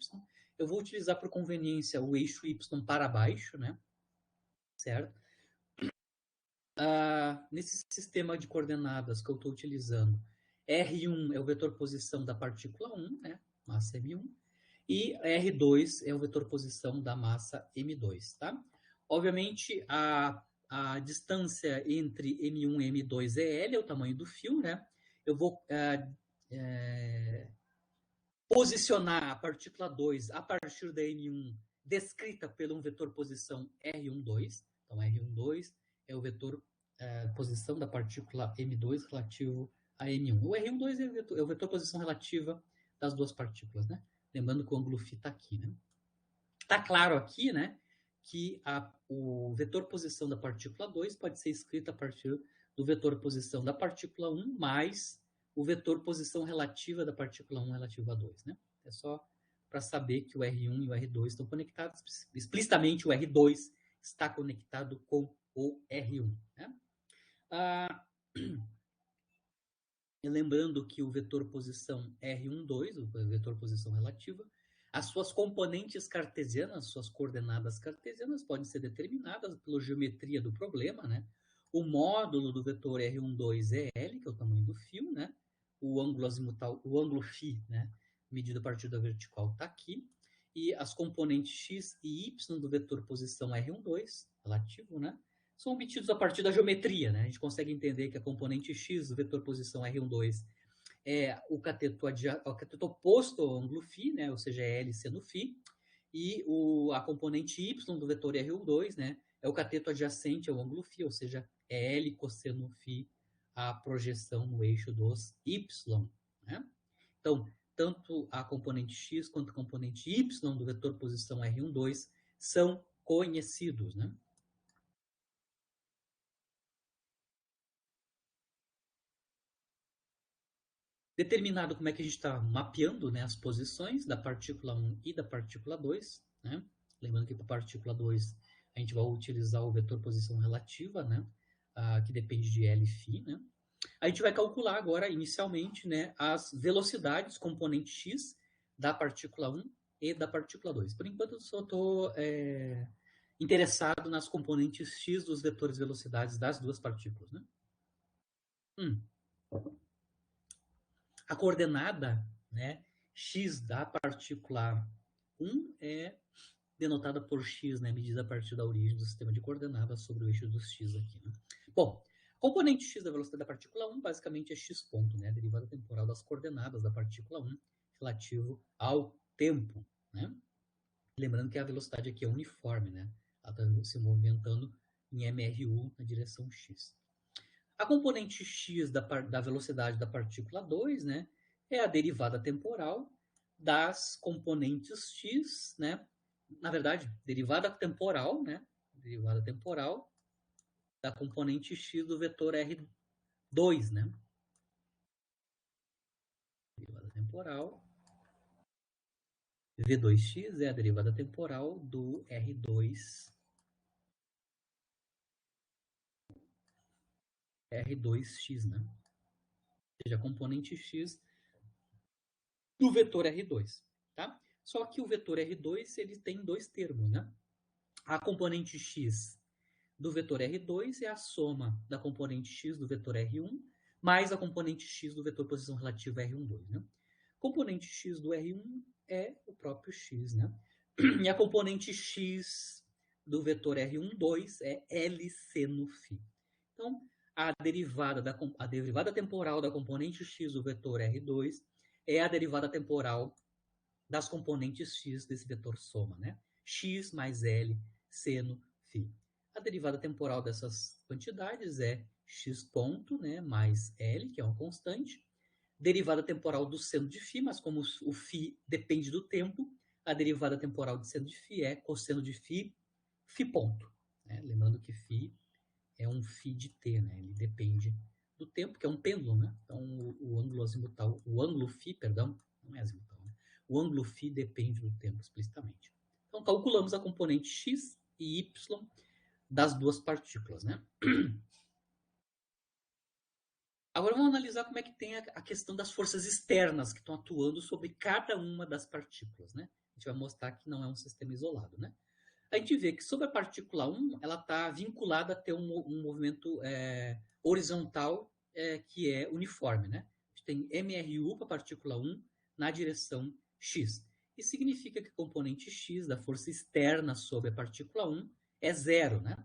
Eu vou utilizar, por conveniência, o eixo y para baixo, né, certo? Nesse sistema de coordenadas que eu estou utilizando, R1 é o vetor posição da partícula 1, né, massa M1, e R2 é o vetor posição da massa M2, tá? Obviamente, a distância entre M1 e M2 é L, é o tamanho do fio, né? Eu vou posicionar a partícula 2 a partir da M1, descrita pelo um vetor posição R12. Então, R12 é o vetor posição da partícula M2 relativo a M1. O R12 é o vetor posição relativa das duas partículas, né? Lembrando que o ângulo φ está aqui, né? Está claro aqui, né? que o vetor posição da partícula 2 pode ser escrito a partir do vetor posição da partícula 1 mais o vetor posição relativa da partícula 1 relativa a 2, né? É só para saber que o R1 e o R2 estão conectados. Explicitamente, o R2 está conectado com o R1, né? Lembrando que o vetor posição R12, o vetor posição relativa, as suas componentes cartesianas, suas coordenadas cartesianas podem ser determinadas pela geometria do problema, né? O módulo do vetor R12 é L, que é o tamanho do fio, né? O ângulo azimutal, o ângulo φ, né? Medido a partir da vertical está aqui. E as componentes x e y do vetor posição R12, relativo, né? São obtidos a partir da geometria, né? A gente consegue entender que a componente x do vetor posição R12 é o cateto oposto ao ângulo φ, né? Ou seja, é L seno φ, e a componente y do vetor R12, né? É o cateto adjacente ao ângulo φ, ou seja, é L cosseno φ, a projeção no eixo dos y, né? Então, tanto a componente x quanto a componente y do vetor posição R12 são conhecidos, né? Determinado como é que a gente está mapeando, né, as posições da partícula 1 e da partícula 2, né? Lembrando que para a partícula 2 a gente vai utilizar o vetor posição relativa, né? Que depende de L e φ, né? A gente vai calcular agora, inicialmente, né, as velocidades componente x da partícula 1 e da partícula 2. Por enquanto, eu só estou interessado nas componentes x dos vetores velocidades das duas partículas, né? A coordenada, né, x da partícula 1 é denotada por x, né, medida a partir da origem do sistema de coordenadas sobre o eixo dos x aqui, né? Bom, componente x da velocidade da partícula 1 basicamente é x ponto, né, a derivada temporal das coordenadas da partícula 1 relativo ao tempo, né? Lembrando que a velocidade aqui é uniforme, né? Ela está se movimentando em mru na direção x. A componente x da velocidade da partícula 2, né, é a derivada temporal das componentes x, né? Na verdade, derivada temporal, né? Derivada temporal da componente x do vetor R2, né? Derivada temporal. V2x é a derivada temporal do R2x, né? Ou seja, a componente x do vetor R2, tá? Só que o vetor R2 ele tem dois termos, né? A componente x do vetor R2 é a soma da componente x do vetor R1 mais a componente x do vetor posição relativa R12, né? Componente x do R1 é o próprio x, né? E a componente x do vetor R12 é L seno φ. Então, a derivada temporal da componente x do vetor R2 é a derivada temporal das componentes x desse vetor soma, né? X mais L seno φ. A derivada temporal dessas quantidades é x ponto, né, mais L, que é uma constante. Derivada temporal do seno de φ, mas como o φ depende do tempo, a derivada temporal de seno de φ é cosseno de φ, φ ponto. Né? Lembrando que φ é um φ de t, né? Ele depende do tempo, que é um pêndulo, né? Então, o ângulo azimutal, o ângulo φ, perdão, não é azimutal, né? O ângulo φ depende do tempo explicitamente. Então, calculamos a componente x e y das duas partículas, né? Agora vamos analisar como é que tem a questão das forças externas que estão atuando sobre cada uma das partículas, né? A gente vai mostrar que não é um sistema isolado, né? A gente vê que sobre a partícula 1, ela está vinculada a ter um movimento horizontal que é uniforme, né? A gente tem MRU para a partícula 1 na direção x. Isso significa que o componente x da força externa sobre a partícula 1 é zero, né?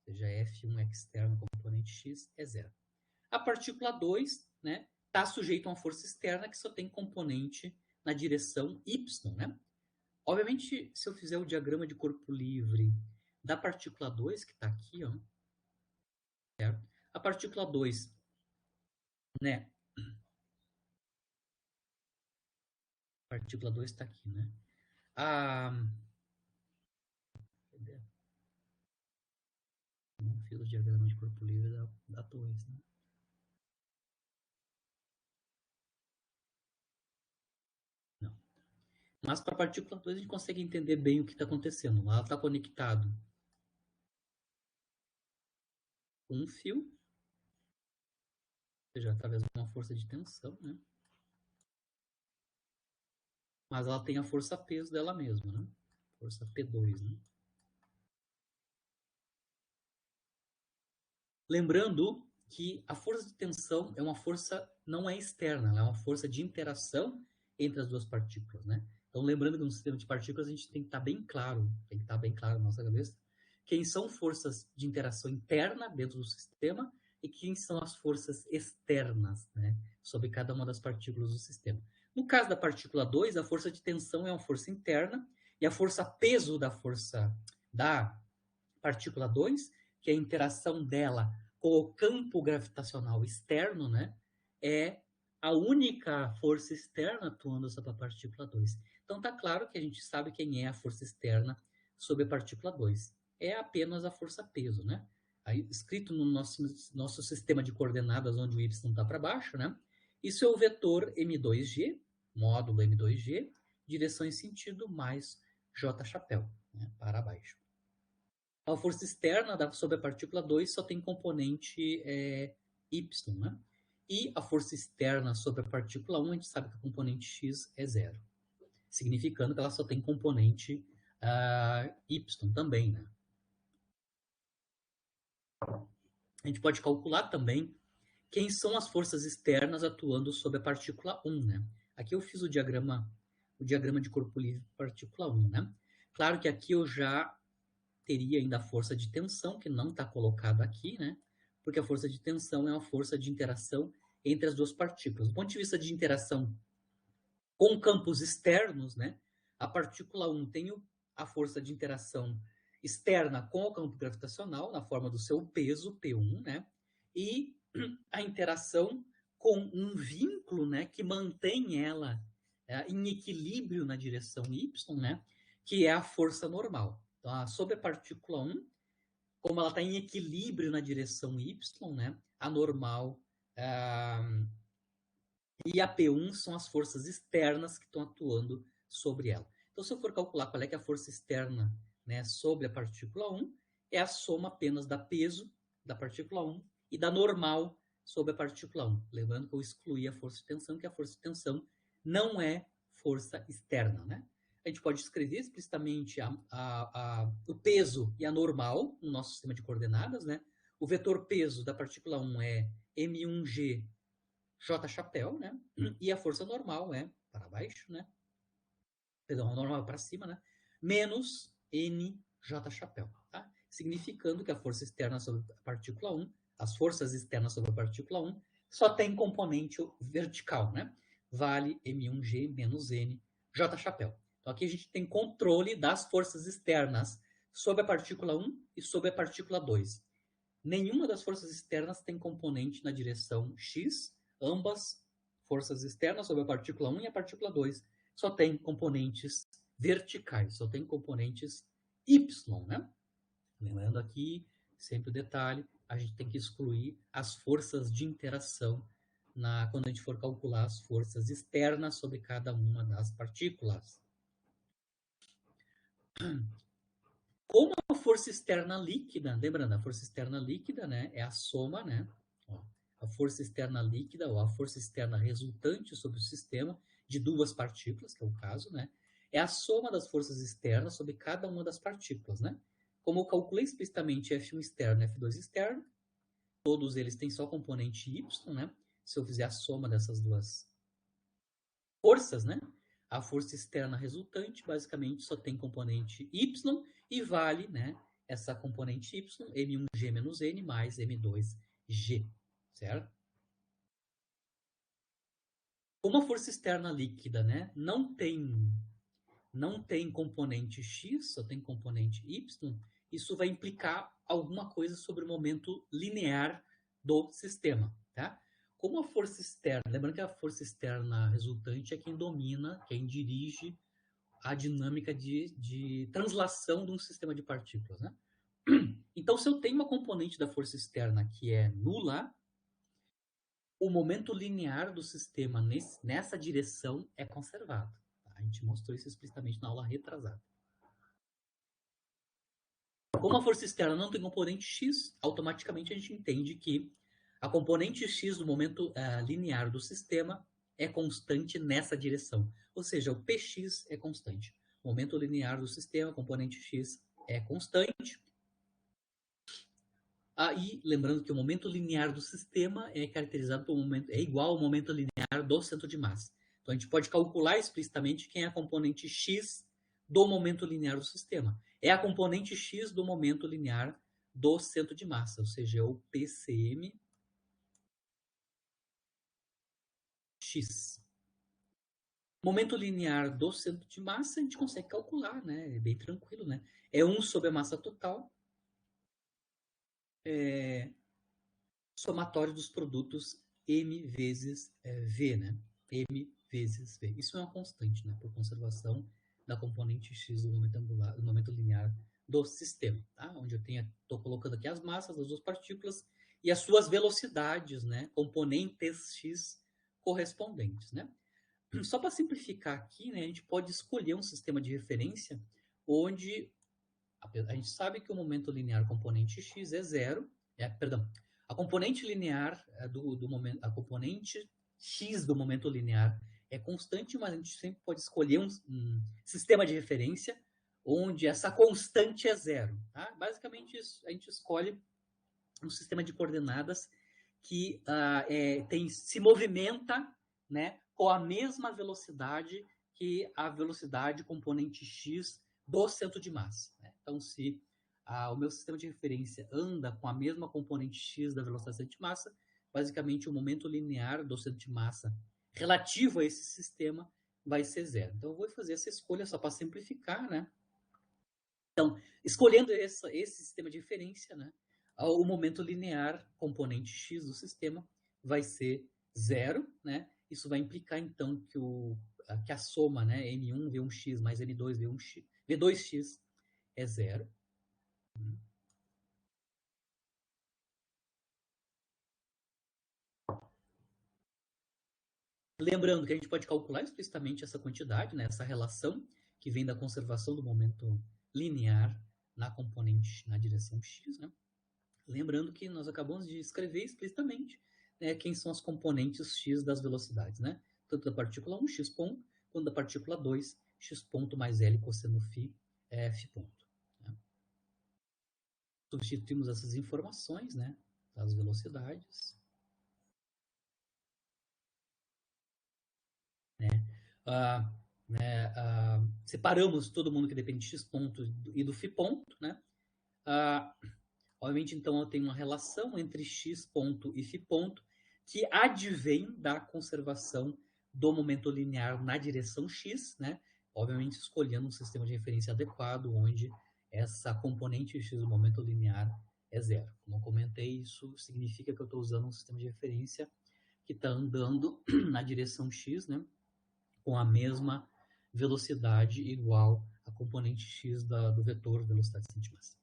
Ou seja, F1 externo componente x é zero. A partícula 2, né, está sujeita a uma força externa que só tem componente na direção y, né? Obviamente, se eu fizer o diagrama de corpo livre da partícula 2, que está aqui, ó, certo? A partícula 2, né? A partícula 2 está aqui, né? A... diagrama de corpo livre da 2, né? Não. Mas para a partícula 2 a gente consegue entender bem o que está acontecendo. Ela está conectado com um fio, ou seja, através de uma força de tensão, né? Mas ela tem a força-peso dela mesma, né? Força P2, né? Lembrando que a força de tensão é uma força, não é externa, ela é uma força de interação entre as duas partículas, né? Então, lembrando que no sistema de partículas a gente tem que estar bem claro, tem que estar bem claro na nossa cabeça, quem são forças de interação interna dentro do sistema e quem são as forças externas, né? Sobre cada uma das partículas do sistema. No caso da partícula 2, a força de tensão é uma força interna e a força peso da partícula 2, que é a interação dela com o campo gravitacional externo, né, é a única força externa atuando sobre a partícula 2. Então está claro que a gente sabe quem é a força externa sobre a partícula 2. É apenas a força-peso, né? Aí, escrito no nosso sistema de coordenadas, onde o y está para baixo, né? Isso é o vetor m2g, módulo m2g, direção e sentido, mais j chapéu, né, para baixo. A força externa sobre a partícula 2 só tem componente y, né? E a força externa sobre a partícula 1, a gente sabe que a componente x é zero, significando que ela só tem componente y também, né? A gente pode calcular também quem são as forças externas atuando sobre a partícula 1, né? Aqui eu fiz o diagrama de corpo livre partícula 1, né? Claro que aqui eu já teria ainda a força de tensão, que não está colocado aqui, né? Porque a força de tensão é uma força de interação entre as duas partículas. Do ponto de vista de interação com campos externos, né? A partícula 1 tem a força de interação externa com o campo gravitacional, na forma do seu peso, P1, né? E a interação com um vínculo, né, que mantém ela em equilíbrio na direção y, né? Que é a força normal. Então, sobre a partícula 1, como ela está em equilíbrio na direção y, né, a normal e a P1 são as forças externas que estão atuando sobre ela. Então, se eu for calcular qual é, que é a força externa, né, sobre a partícula 1, é a soma apenas da peso da partícula 1 e da normal sobre a partícula 1. Lembrando que eu excluí a força de tensão, que a força de tensão não é força externa, né? A gente pode escrever explicitamente o peso e a normal no nosso sistema de coordenadas, né? O vetor peso da partícula 1 é m1g j chapéu, né? E a força normal é para baixo, né? Perdão, a normal é para cima, né? Menos n j chapéu, tá? Significando que a força externa sobre a partícula 1, as forças externas sobre a partícula 1, só tem componente vertical, né? Vale m1g menos n j chapéu. Então aqui a gente tem controle das forças externas sobre a partícula 1 e sobre a partícula 2. Nenhuma das forças externas tem componente na direção x, ambas forças externas sobre a partícula 1 e a partícula 2 só tem componentes verticais, só tem componentes y, né? Lembrando aqui, sempre o detalhe, a gente tem que excluir as forças de interação quando a gente for calcular as forças externas sobre cada uma das partículas. Como a força externa líquida, lembrando, a força externa líquida, né, é a soma, né, ó, a força externa líquida ou a força externa resultante sobre o sistema de duas partículas, que é o caso, né, é a soma das forças externas sobre cada uma das partículas, né. Como eu calculei explicitamente F1 externo e F2 externo, todos eles têm só componente Y, né, se eu fizer a soma dessas duas forças, né, a força externa resultante basicamente só tem componente Y e vale, né, essa componente Y, M1G menos N mais M2G, certo? Como a força externa líquida, né, não tem componente X, só tem componente Y, isso vai implicar alguma coisa sobre o momento linear do sistema, tá? Como a força externa, lembrando que a força externa resultante é quem domina, quem dirige a dinâmica de translação de um sistema de partículas, né? Então, se eu tenho uma componente da força externa que é nula, o momento linear do sistema nessa direção é conservado. Tá? A gente mostrou isso explicitamente na aula retrasada. Como a força externa não tem componente x, automaticamente a gente entende que a componente x do momento linear do sistema é constante nessa direção. Ou seja, o px é constante. O momento linear do sistema, componente x, é constante. E lembrando que o momento linear do sistema é caracterizado por é igual ao momento linear do centro de massa. Então a gente pode calcular explicitamente quem é a componente x do momento linear do sistema. É a componente x do momento linear do centro de massa, ou seja, é o PCM x. Momento linear do centro de massa a gente consegue calcular, né? É bem tranquilo, né? É 1 sobre a massa total, somatório dos produtos m vezes v, né? M vezes v. Isso é uma constante, né? Por conservação da componente x do momento angular, do momento linear do sistema, tá? Onde eu estou colocando aqui as massas das duas partículas e as suas velocidades, né? Componentes x correspondentes, né? Só para simplificar aqui, né? A gente pode escolher um sistema de referência onde a gente sabe que o momento linear componente x é zero, perdão, a componente linear do momento, a componente x do momento linear é constante, mas a gente sempre pode escolher um sistema de referência onde essa constante é zero. Tá? Basicamente, a gente escolhe um sistema de coordenadas que se movimenta, né, com a mesma velocidade que a velocidade componente x do centro de massa. Né? Então, se o meu sistema de referência anda com a mesma componente x da velocidade do centro de massa, basicamente o momento linear do centro de massa relativo a esse sistema vai ser zero. Então, eu vou fazer essa escolha só para simplificar, né? Então, escolhendo esse sistema de referência, né, o momento linear componente x do sistema vai ser zero, né? Isso vai implicar, então, que a soma, né, N1 V1x mais N2 V1x, V2x é zero. Lembrando que a gente pode calcular explicitamente essa quantidade, né, essa relação que vem da conservação do momento linear na componente na direção x, né? Lembrando que nós acabamos de escrever explicitamente, né, quem são as componentes x das velocidades, né? Tanto da partícula 1, x ponto, quanto da partícula 2, x ponto mais L cosseno φ, f ponto. Né? Substituímos essas informações, né, das velocidades. Separamos todo mundo que depende de x ponto e do φ ponto, né? Obviamente, então, eu tenho uma relação entre x ponto e φ ponto que advém da conservação do momento linear na direção x, né? Obviamente, escolhendo um sistema de referência adequado, onde essa componente x do momento linear é zero. Como eu comentei, isso significa que eu estou usando um sistema de referência que está andando na direção x, né? Com a mesma velocidade igual à componente x do vetor velocidade centimassa.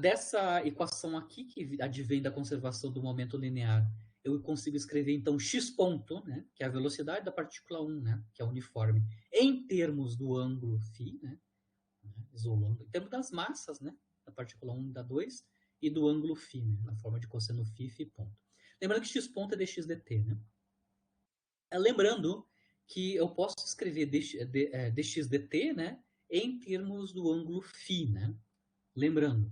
Dessa equação aqui, que advém da conservação do momento linear, eu consigo escrever, então, x ponto, né, que é a velocidade da partícula 1, né, que é uniforme, em termos do ângulo φ, né, isolando, em termos das massas, né, da partícula 1 e da 2, e do ângulo φ, né, na forma de cosseno φ, φ ponto. Lembrando que x ponto é dx dt, né? Lembrando que eu posso escrever dx dt, né, em termos do ângulo φ, né? Lembrando,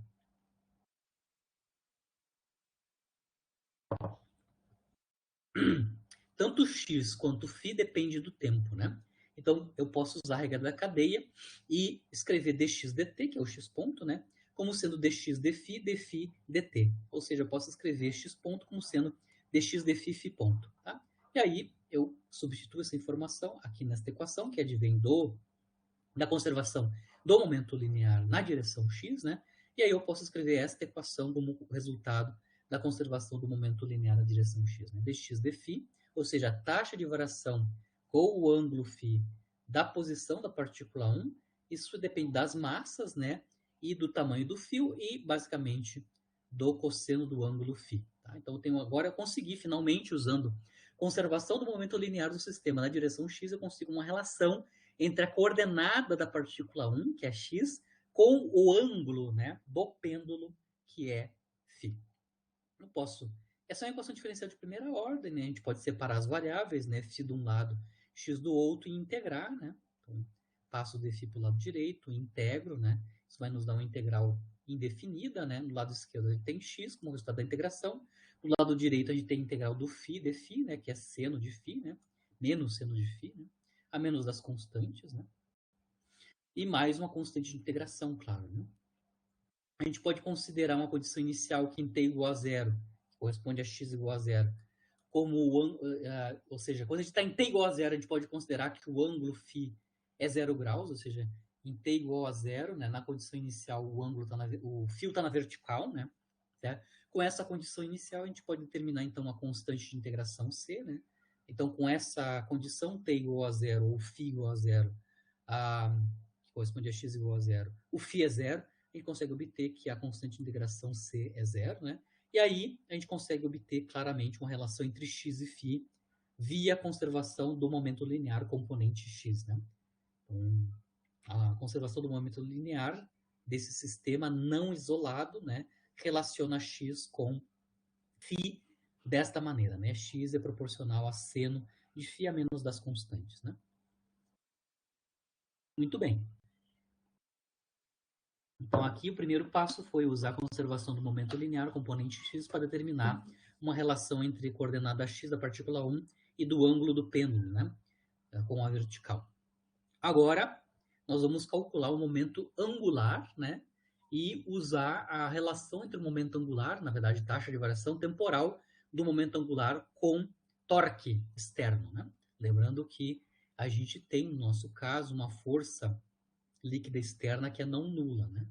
tanto x quanto φ depende do tempo, né? Então, eu posso usar a regra da cadeia e escrever dx dt, que é o x ponto, né? Como sendo dx dφ, dφ dt. Ou seja, eu posso escrever x ponto como sendo dx dφ φ ponto, tá? E aí, eu substituo essa informação aqui nesta equação, que advém da conservação do momento linear na direção x, né? E aí eu posso escrever esta equação como resultado da conservação do momento linear na direção x, né? dx dφ, ou seja, a taxa de variação com o ângulo φ da posição da partícula 1, isso depende das massas, né? e do tamanho do fio e, basicamente, do cosseno do ângulo φ. Tá? Então, agora eu consegui, finalmente, usando conservação do momento linear do sistema na direção x, eu consigo uma relação entre a coordenada da partícula 1, que é x, com o ângulo, né, do pêndulo, que é φ. Eu posso... Essa é uma equação diferencial de primeira ordem, né? A gente pode separar as variáveis, né? Φ de um lado, x do outro, e integrar, né? Então, passo o dφ para o lado direito, integro, né? Isso vai nos dar uma integral indefinida, né? No lado esquerdo a gente tem x como resultado da integração. No lado direito a gente tem a integral do φ dφ, né? Que é seno de φ, né? Menos seno de φ, né? A menos das constantes, né? E mais uma constante de integração, claro, né? A gente pode considerar uma condição inicial que em t igual a zero, que corresponde a x igual a zero, como ou seja, quando a gente está em t igual a zero, a gente pode considerar que o ângulo φ é 0 graus, ou seja, em t igual a zero, né, na condição inicial, o fio está na vertical, né? Certo? Com essa condição inicial, a gente pode determinar, então, uma constante de integração c, né? Então, com essa condição, t igual a zero, ou φ igual a zero, que corresponde a x igual a zero, o φ é zero, a gente consegue obter que a constante de integração c é zero, né? E aí a gente consegue obter claramente uma relação entre x e φ via conservação do momento linear componente x, né? Então, a conservação do momento linear desse sistema não isolado, né, relaciona x com φ desta maneira, né? X é proporcional a seno de φ a menos das constantes, né? Muito bem. Então, aqui o primeiro passo foi usar a conservação do momento linear, componente x, para determinar uma relação entre coordenada x da partícula 1 e do ângulo do pêndulo, né? Com a vertical. Agora, nós vamos calcular o momento angular, né? E usar a relação entre o momento angular, na verdade, taxa de variação temporal do momento angular com torque externo, né? Lembrando que a gente tem, no nosso caso, uma força líquida externa que é não nula, né?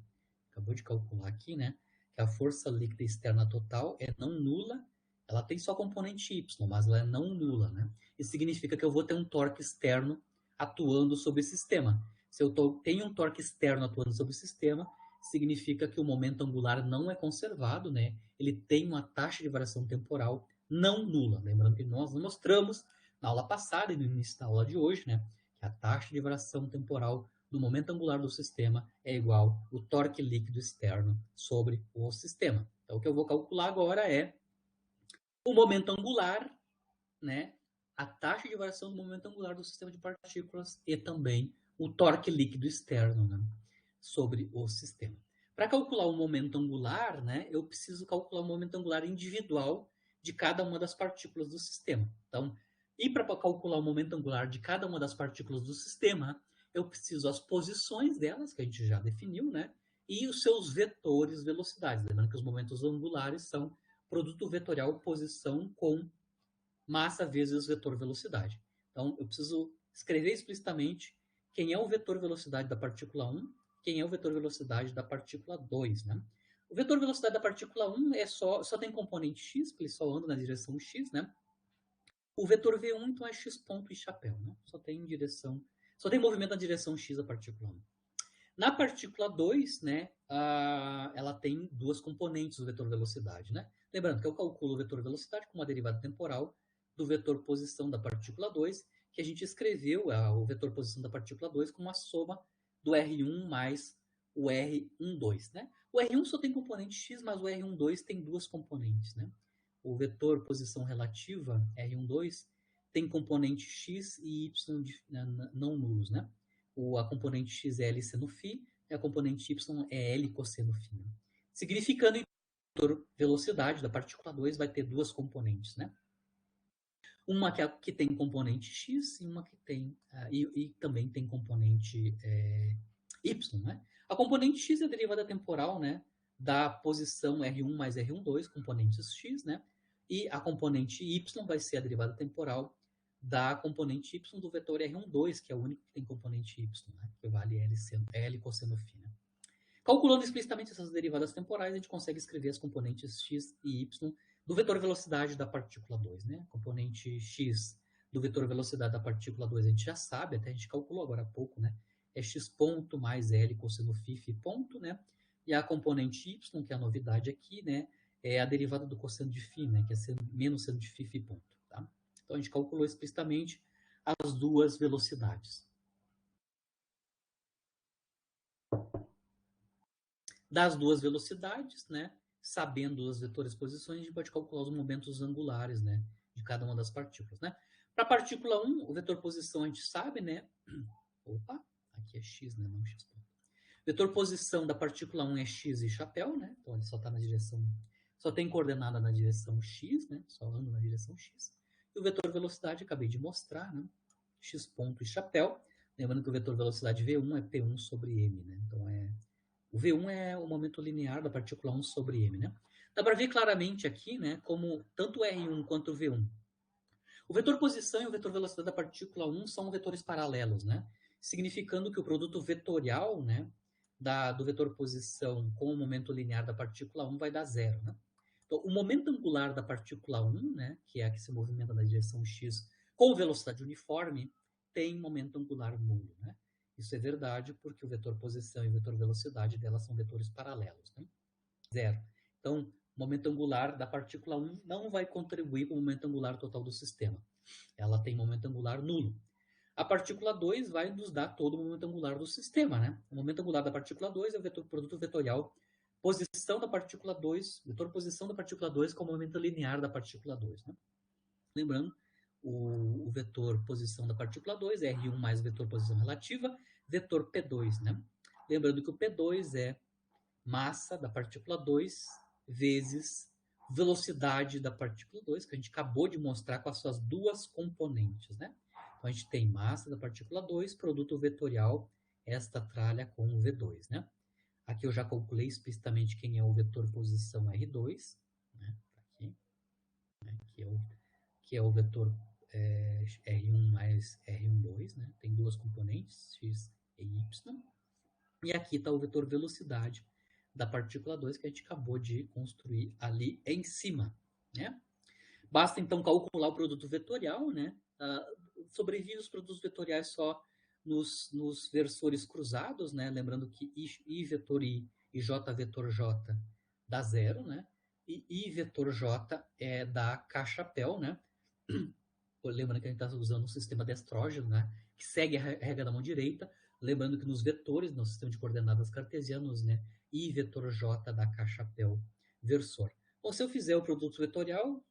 Acabou de calcular aqui, né? Que a força líquida externa total é não nula, ela tem só componente y, mas ela é não nula, né? Isso significa que eu vou ter um torque externo atuando sobre o sistema. Se eu tenho um torque externo atuando sobre o sistema, significa que o momento angular não é conservado, né? Ele tem uma taxa de variação temporal não nula. Lembrando que nós mostramos na aula passada e no início da aula de hoje, né? Que a taxa de variação temporal do momento angular do sistema é igual ao torque líquido externo sobre o sistema. Então, o que eu vou calcular agora é o momento angular, né? A taxa de variação do momento angular do sistema de partículas e também o torque líquido externo, né, sobre o sistema. Para calcular o momento angular, né, eu preciso calcular o momento angular individual de cada uma das partículas do sistema. Então, e para calcular o momento angular de cada uma das partículas do sistema, eu preciso as posições delas, que a gente já definiu, né, e os seus vetores velocidades. Lembrando que os momentos angulares são produto vetorial posição com massa vezes vetor velocidade. Então, eu preciso escrever explicitamente quem é o vetor velocidade da partícula 1, quem é o vetor velocidade da partícula 2, né? O vetor velocidade da partícula 1 só tem componente x, porque ele só anda na direção x, né? O vetor V1, então, é x ponto e chapéu, né? Só tem movimento na direção x da partícula 1. Na partícula 2, né, ela tem duas componentes do vetor velocidade, né? Lembrando que eu calculo o vetor velocidade com uma derivada temporal do vetor posição da partícula 2, que a gente escreveu o vetor posição da partícula 2 como a soma do R1 mais o R12, né? O R1 só tem componente x, mas o R12 tem duas componentes, né? O vetor posição relativa, R12, tem componente x e y não nulos, né? A componente x é L seno φ, e a componente y é L cosseno φ. Né? Significando que a velocidade da partícula 2 vai ter duas componentes, né? Uma que tem componente x e uma que tem e também tem componente y, né? A componente x é a derivada temporal, né, da posição R1 mais R12, componentes x, né? E a componente y vai ser a derivada temporal da componente y do vetor R12, que é o único que tem componente y, né? Que vale L cosseno φ, né? Calculando explicitamente essas derivadas temporais, a gente consegue escrever as componentes x e y do vetor velocidade da partícula 2, né? Componente x do vetor velocidade da partícula 2 a gente já sabe, até a gente calculou agora há pouco, né? É x ponto mais L cosseno φ, φ ponto, né? E a componente y, que é a novidade aqui, né, é a derivada do cosseno de φ, né, que é menos seno de φ ponto. Tá? Então, a gente calculou explicitamente as duas velocidades. Das duas velocidades, né, sabendo as vetores posições, a gente pode calcular os momentos angulares, né, de cada uma das partículas, né. Para a partícula 1, o vetor posição a gente sabe, né, opa, aqui é x, né, não x ponto. Vetor posição da partícula 1 é x e chapéu, né, então ele só está na direção, só tem coordenada na direção x, né, só anda na direção x. E o vetor velocidade, acabei de mostrar, né, x ponto e chapéu, lembrando que o vetor velocidade V1 é P1 sobre M, né, então o V1 é o momento linear da partícula 1 sobre M, né? Dá para ver claramente aqui, né, como tanto R1 quanto o V1. O vetor posição e o vetor velocidade da partícula 1 são vetores paralelos, né? Significando que o produto vetorial, né, do vetor posição com o momento linear da partícula 1 vai dar zero, né? Então, o momento angular da partícula 1, né, que é a que se movimenta na direção x com velocidade uniforme, tem momento angular nulo, né? Isso é verdade porque o vetor posição e o vetor velocidade delas são vetores paralelos, né? Zero. Então, o momento angular da partícula 1 não vai contribuir para o momento angular total do sistema. Ela tem momento angular nulo. A partícula 2 vai nos dar todo o momento angular do sistema, né? O momento angular da partícula 2 é o produto vetorial posição da partícula 2, vetor posição da partícula 2 com o momento linear da partícula 2, né? Lembrando, o vetor posição da partícula 2 é R1 mais vetor posição relativa, vetor P2, né? Lembrando que o P2 é massa da partícula 2 vezes velocidade da partícula 2, que a gente acabou de mostrar com as suas duas componentes, né? Então, a gente tem massa da partícula 2, produto vetorial, esta tralha com o V2, né? Aqui eu já calculei explicitamente quem é o vetor posição R2, né? Aqui, né? Que é o vetor R1 mais R12, né? Tem duas componentes, x e y. E aqui está o vetor velocidade da partícula 2 que a gente acabou de construir ali em cima, né? Basta então calcular o produto vetorial, né? Sobrevive os produtos vetoriais só nos versores cruzados, né? Lembrando que I vetor I e J vetor J dá zero, né? E I vetor J é da K-chapéu, né? Lembrando que a gente está usando um sistema de estrógeno, né? Que segue a regra da mão direita. Lembrando que nos vetores, no sistema de coordenadas cartesianos, né? I vetor J da K-chapéu versor. Bom, se eu fizer o produto vetorial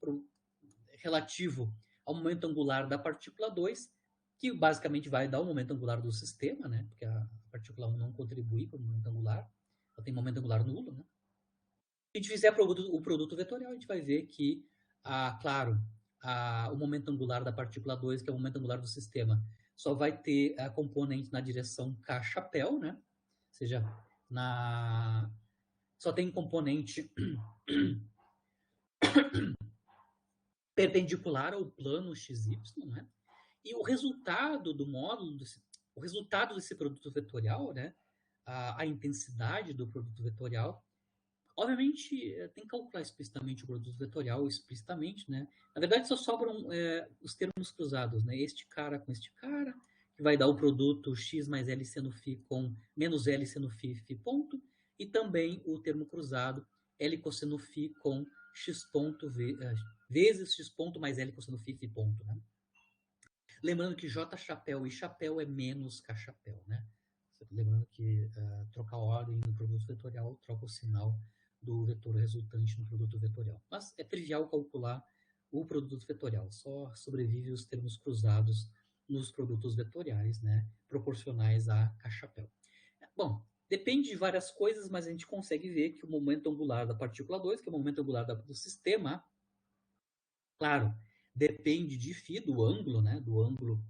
relativo ao momento angular da partícula 2, que basicamente vai dar o momento angular do sistema, né? Porque a partícula 1 não contribui para o momento angular, ela tem momento angular nulo, né? Se a gente fizer o produto vetorial, a gente vai ver que, claro, o momento angular da partícula 2, que é o momento angular do sistema, só vai ter a componente na direção K-chapéu, né? Ou seja, só tem componente perpendicular ao plano XY, né? E o resultado do módulo, o resultado desse produto vetorial, né? A intensidade do produto vetorial, obviamente, tem que calcular explicitamente o produto vetorial, explicitamente, né? Na verdade, só sobram os termos cruzados, né? Este cara com este cara, que vai dar o produto x mais L seno φ com menos L seno φ, φ ponto, e também o termo cruzado L cosseno φ com x ponto vezes x ponto mais L cosseno φ, φ ponto, né? Lembrando que J chapéu e chapéu é menos K chapéu, né? Lembrando que trocar a ordem no produto vetorial troca o sinal do vetor resultante no produto vetorial. Mas é trivial calcular o produto vetorial, só sobrevive os termos cruzados nos produtos vetoriais, né, proporcionais a K-chapéu. Bom, depende de várias coisas, mas a gente consegue ver que o momento angular da partícula 2, que é o momento angular do sistema, claro, depende de φ, do ângulo, né, do ângulo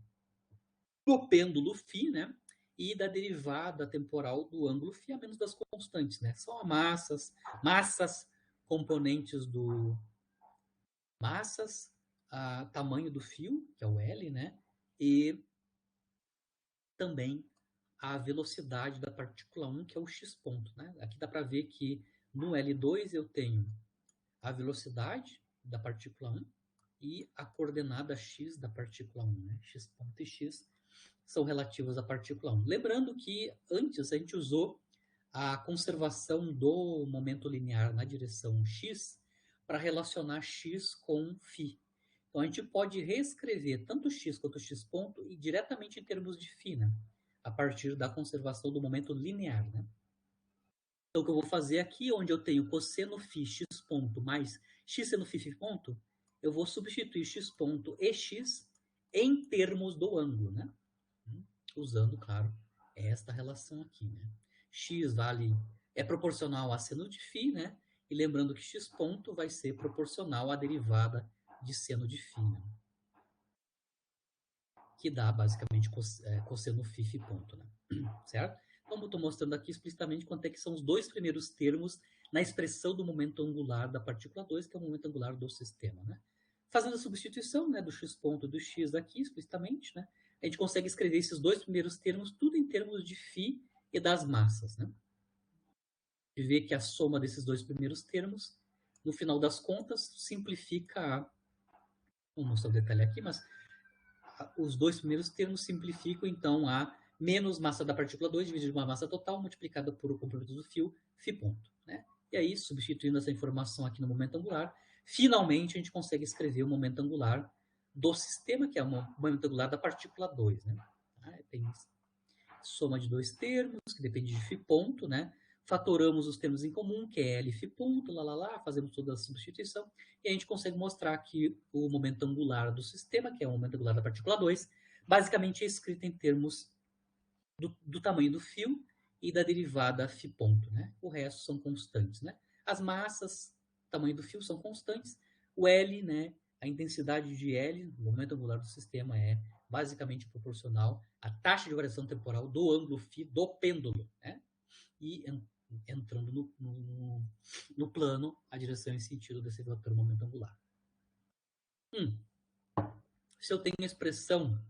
do pêndulo φ, né, e da derivada temporal do ângulo φ, a menos das constantes, né? São as massas componentes do massas, tamanho do fio, que é o L, né? E também a velocidade da partícula 1, que é o x ponto, né? Aqui dá para ver que no L2 eu tenho a velocidade da partícula 1 e a coordenada x da partícula 1, né? X ponto e x são relativos à partícula 1. Lembrando que antes a gente usou a conservação do momento linear na direção x para relacionar x com φ. Então, a gente pode reescrever tanto x quanto x ponto e diretamente em termos de φ, né? A partir da conservação do momento linear, né? Então, o que eu vou fazer aqui, onde eu tenho cosseno φ x ponto mais x seno φ ponto, eu vou substituir x ponto e x em termos do ângulo, né? Usando, claro, esta relação aqui, né? X é proporcional a seno de φ, né? E lembrando que x ponto vai ser proporcional à derivada de seno de φ, né? Que dá basicamente cosseno φ ponto, né? Certo? Então, eu estou mostrando aqui explicitamente quanto é que são os dois primeiros termos na expressão do momento angular da partícula 2, que é o momento angular do sistema, né? Fazendo a substituição, né, do x ponto e do x aqui, explicitamente, né, a gente consegue escrever esses dois primeiros termos tudo em termos de φ e das massas, né? E ver que a soma desses dois primeiros termos, no final das contas, simplifica a... Vou mostrar o detalhe aqui, mas os dois primeiros termos simplificam, então, a menos massa da partícula 2 dividido por uma massa total multiplicada por o comprimento do fio, φ ponto, né? E aí, substituindo essa informação aqui no momento angular, finalmente a gente consegue escrever o momento angular do sistema, que é o momento angular da partícula 2, né? Tem soma de dois termos, que depende de φ ponto, né? Fatoramos os termos em comum, que é L φ ponto, fazemos toda a substituição, e a gente consegue mostrar que o momento angular do sistema, que é o momento angular da partícula 2, basicamente é escrito em termos do tamanho do fio e da derivada φ ponto, né? O resto são constantes, né? As massas, tamanho do fio são constantes. O L, né? A intensidade de L, o momento angular do sistema, é basicamente proporcional à taxa de variação temporal do ângulo φ do pêndulo, né? E entrando no plano, a direção e sentido desse vetor momento angular. Se eu tenho a expressão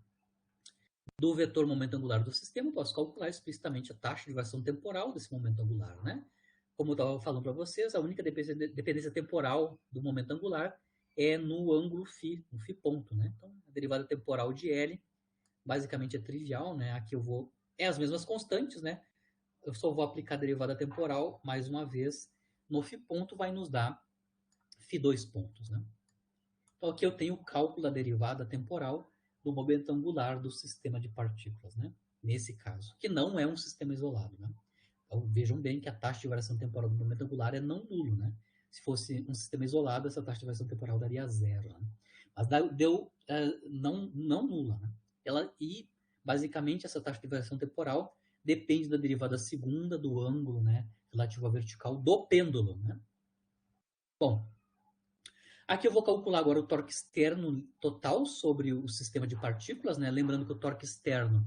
do vetor momento angular do sistema, eu posso calcular explicitamente a taxa de variação temporal desse momento angular, né? Como eu estava falando para vocês, a única dependência temporal do momento angular é no ângulo φ, no φ ponto, né? Então, a derivada temporal de L basicamente é trivial, né? Aqui eu vou... É as mesmas constantes, né? Eu só vou aplicar a derivada temporal, mais uma vez, no φ ponto vai nos dar φ2 pontos, né? Então, aqui eu tenho o cálculo da derivada temporal do momento angular do sistema de partículas, né? Nesse caso, que não é um sistema isolado, né? Então, vejam bem que a taxa de variação temporal do momento angular é não nulo, né? Se fosse um sistema isolado, essa taxa de variação temporal daria zero, né? Mas deu não nula, né? E, basicamente, essa taxa de variação temporal depende da derivada segunda do ângulo, né, relativo à vertical do pêndulo, né? Bom, aqui eu vou calcular agora o torque externo total sobre o sistema de partículas, né? Lembrando que o torque externo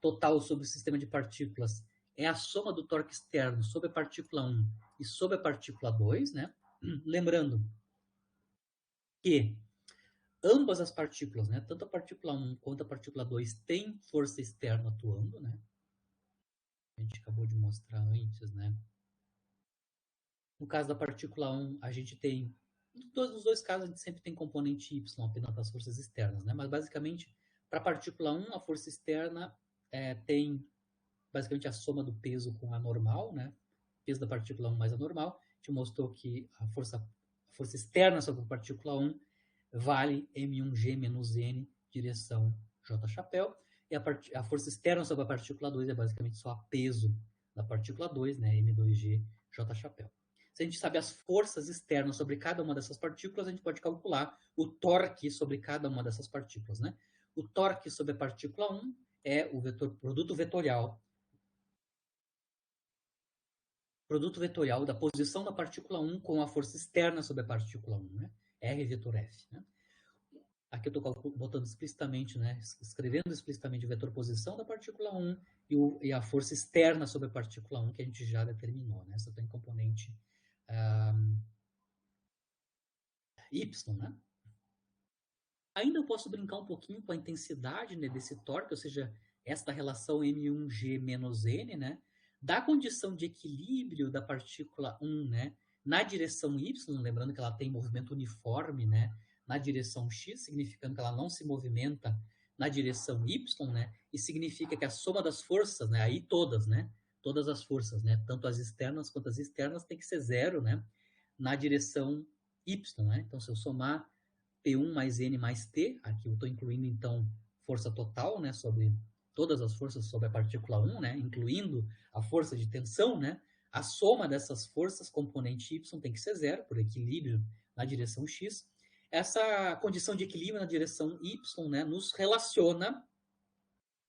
total sobre o sistema de partículas é a soma do torque externo sobre a partícula 1 e sobre a partícula 2, né? Lembrando que ambas as partículas, né, tanto a partícula 1 quanto a partícula 2, têm força externa atuando, né? A gente acabou de mostrar antes, né? No caso da partícula 1, a gente tem... Nos dois casos, a gente sempre tem componente Y, apenas das forças externas, né? Mas, basicamente, para a partícula 1, a força externa tem, basicamente, a soma do peso com a normal, né? Peso da partícula 1 mais a normal. A gente mostrou que a força externa sobre a partícula 1 vale M1G menos N, direção J chapéu. E a força externa sobre a partícula 2 é basicamente só a peso da partícula 2, né? M2G J chapéu. Se a gente sabe as forças externas sobre cada uma dessas partículas, a gente pode calcular o torque sobre cada uma dessas partículas, né? O torque sobre a partícula 1 é o produto vetorial da posição da partícula 1 com a força externa sobre a partícula 1, né? R vetor F, né? Aqui eu estou botando explicitamente, né? Escrevendo explicitamente o vetor posição da partícula 1 e a força externa sobre a partícula 1 que a gente já determinou, né? Essa tem componente Y, né? Ainda eu posso brincar um pouquinho com a intensidade, né, desse torque, ou seja, esta relação M1G menos N, né, da condição de equilíbrio da partícula 1, né, na direção Y, lembrando que ela tem movimento uniforme, né, na direção X, significando que ela não se movimenta na direção Y, né, e significa que a soma das forças, né, aí todas, né, todas as forças, né? Tanto as externas quanto as externas tem que ser zero, né? Na direção y, né? Então, se eu somar P1 mais N mais T, aqui eu estou incluindo, então, força total, né? Sobre todas as forças sobre a partícula 1, né? Incluindo a força de tensão, né? A soma dessas forças, componente y, tem que ser zero, por equilíbrio na direção x. Essa condição de equilíbrio na direção y, né? Nos relaciona,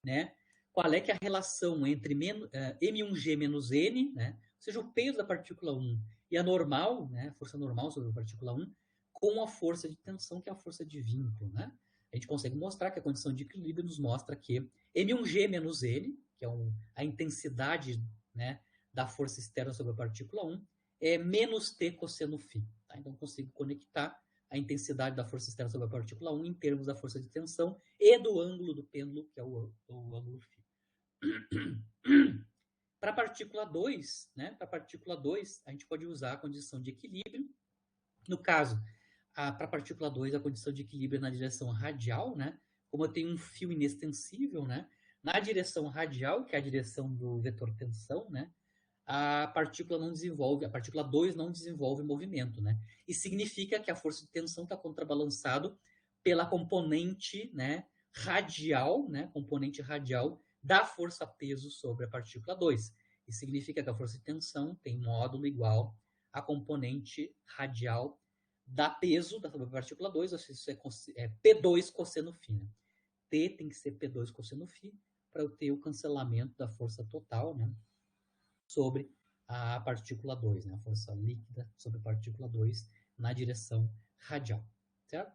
né? Qual é que é a relação entre M1G menos N, né? Ou seja, o peso da partícula 1 e a normal, né? A força normal sobre a partícula 1, com a força de tensão, que é a força de vínculo, né? A gente consegue mostrar que a condição de equilíbrio nos mostra que M1G menos N, que é a intensidade, né, da força externa sobre a partícula 1, é menos T cosseno φ. Tá? Então, consigo conectar a intensidade da força externa sobre a partícula 1 em termos da força de tensão e do ângulo do pêndulo, que é o ângulo φ. Para a partícula 2, né, para a partícula 2, a gente pode usar a condição de equilíbrio. No caso, para a partícula 2, a condição de equilíbrio é na direção radial, né? Como eu tenho um fio inextensível, né? Na direção radial, que é a direção do vetor tensão, né? A partícula 2 não desenvolve movimento, né? E significa que a força de tensão está contrabalançado pela componente, né, radial, né? Componente radial da força-peso sobre a partícula 2. E significa que a força de tensão tem módulo igual à componente radial da peso da partícula 2, ou seja, isso é P2 cosseno φ. Né? T tem que ser P2 cosseno φ para eu ter o cancelamento da força total, né, sobre a partícula 2, né, a força líquida sobre a partícula 2 na direção radial. Certo?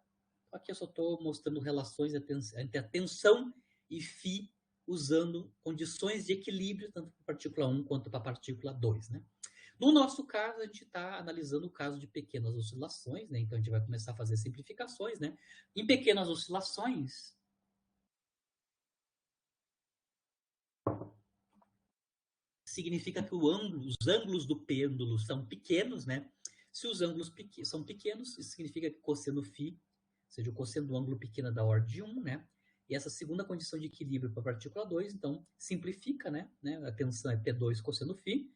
Aqui eu só estou mostrando relações entre a tensão e φ usando condições de equilíbrio tanto para a partícula 1 quanto para a partícula 2. Né? No nosso caso, a gente está analisando o caso de pequenas oscilações, né? Então a gente vai começar a fazer simplificações, né? Em pequenas oscilações, significa que os ângulos do pêndulo são pequenos, né? Se os ângulos são pequenos, isso significa que cosseno φ, ou seja, o cosseno do ângulo pequeno é da ordem de 1, né? E essa segunda condição de equilíbrio para a partícula 2, então, simplifica, né? A tensão é P2 cosseno φ.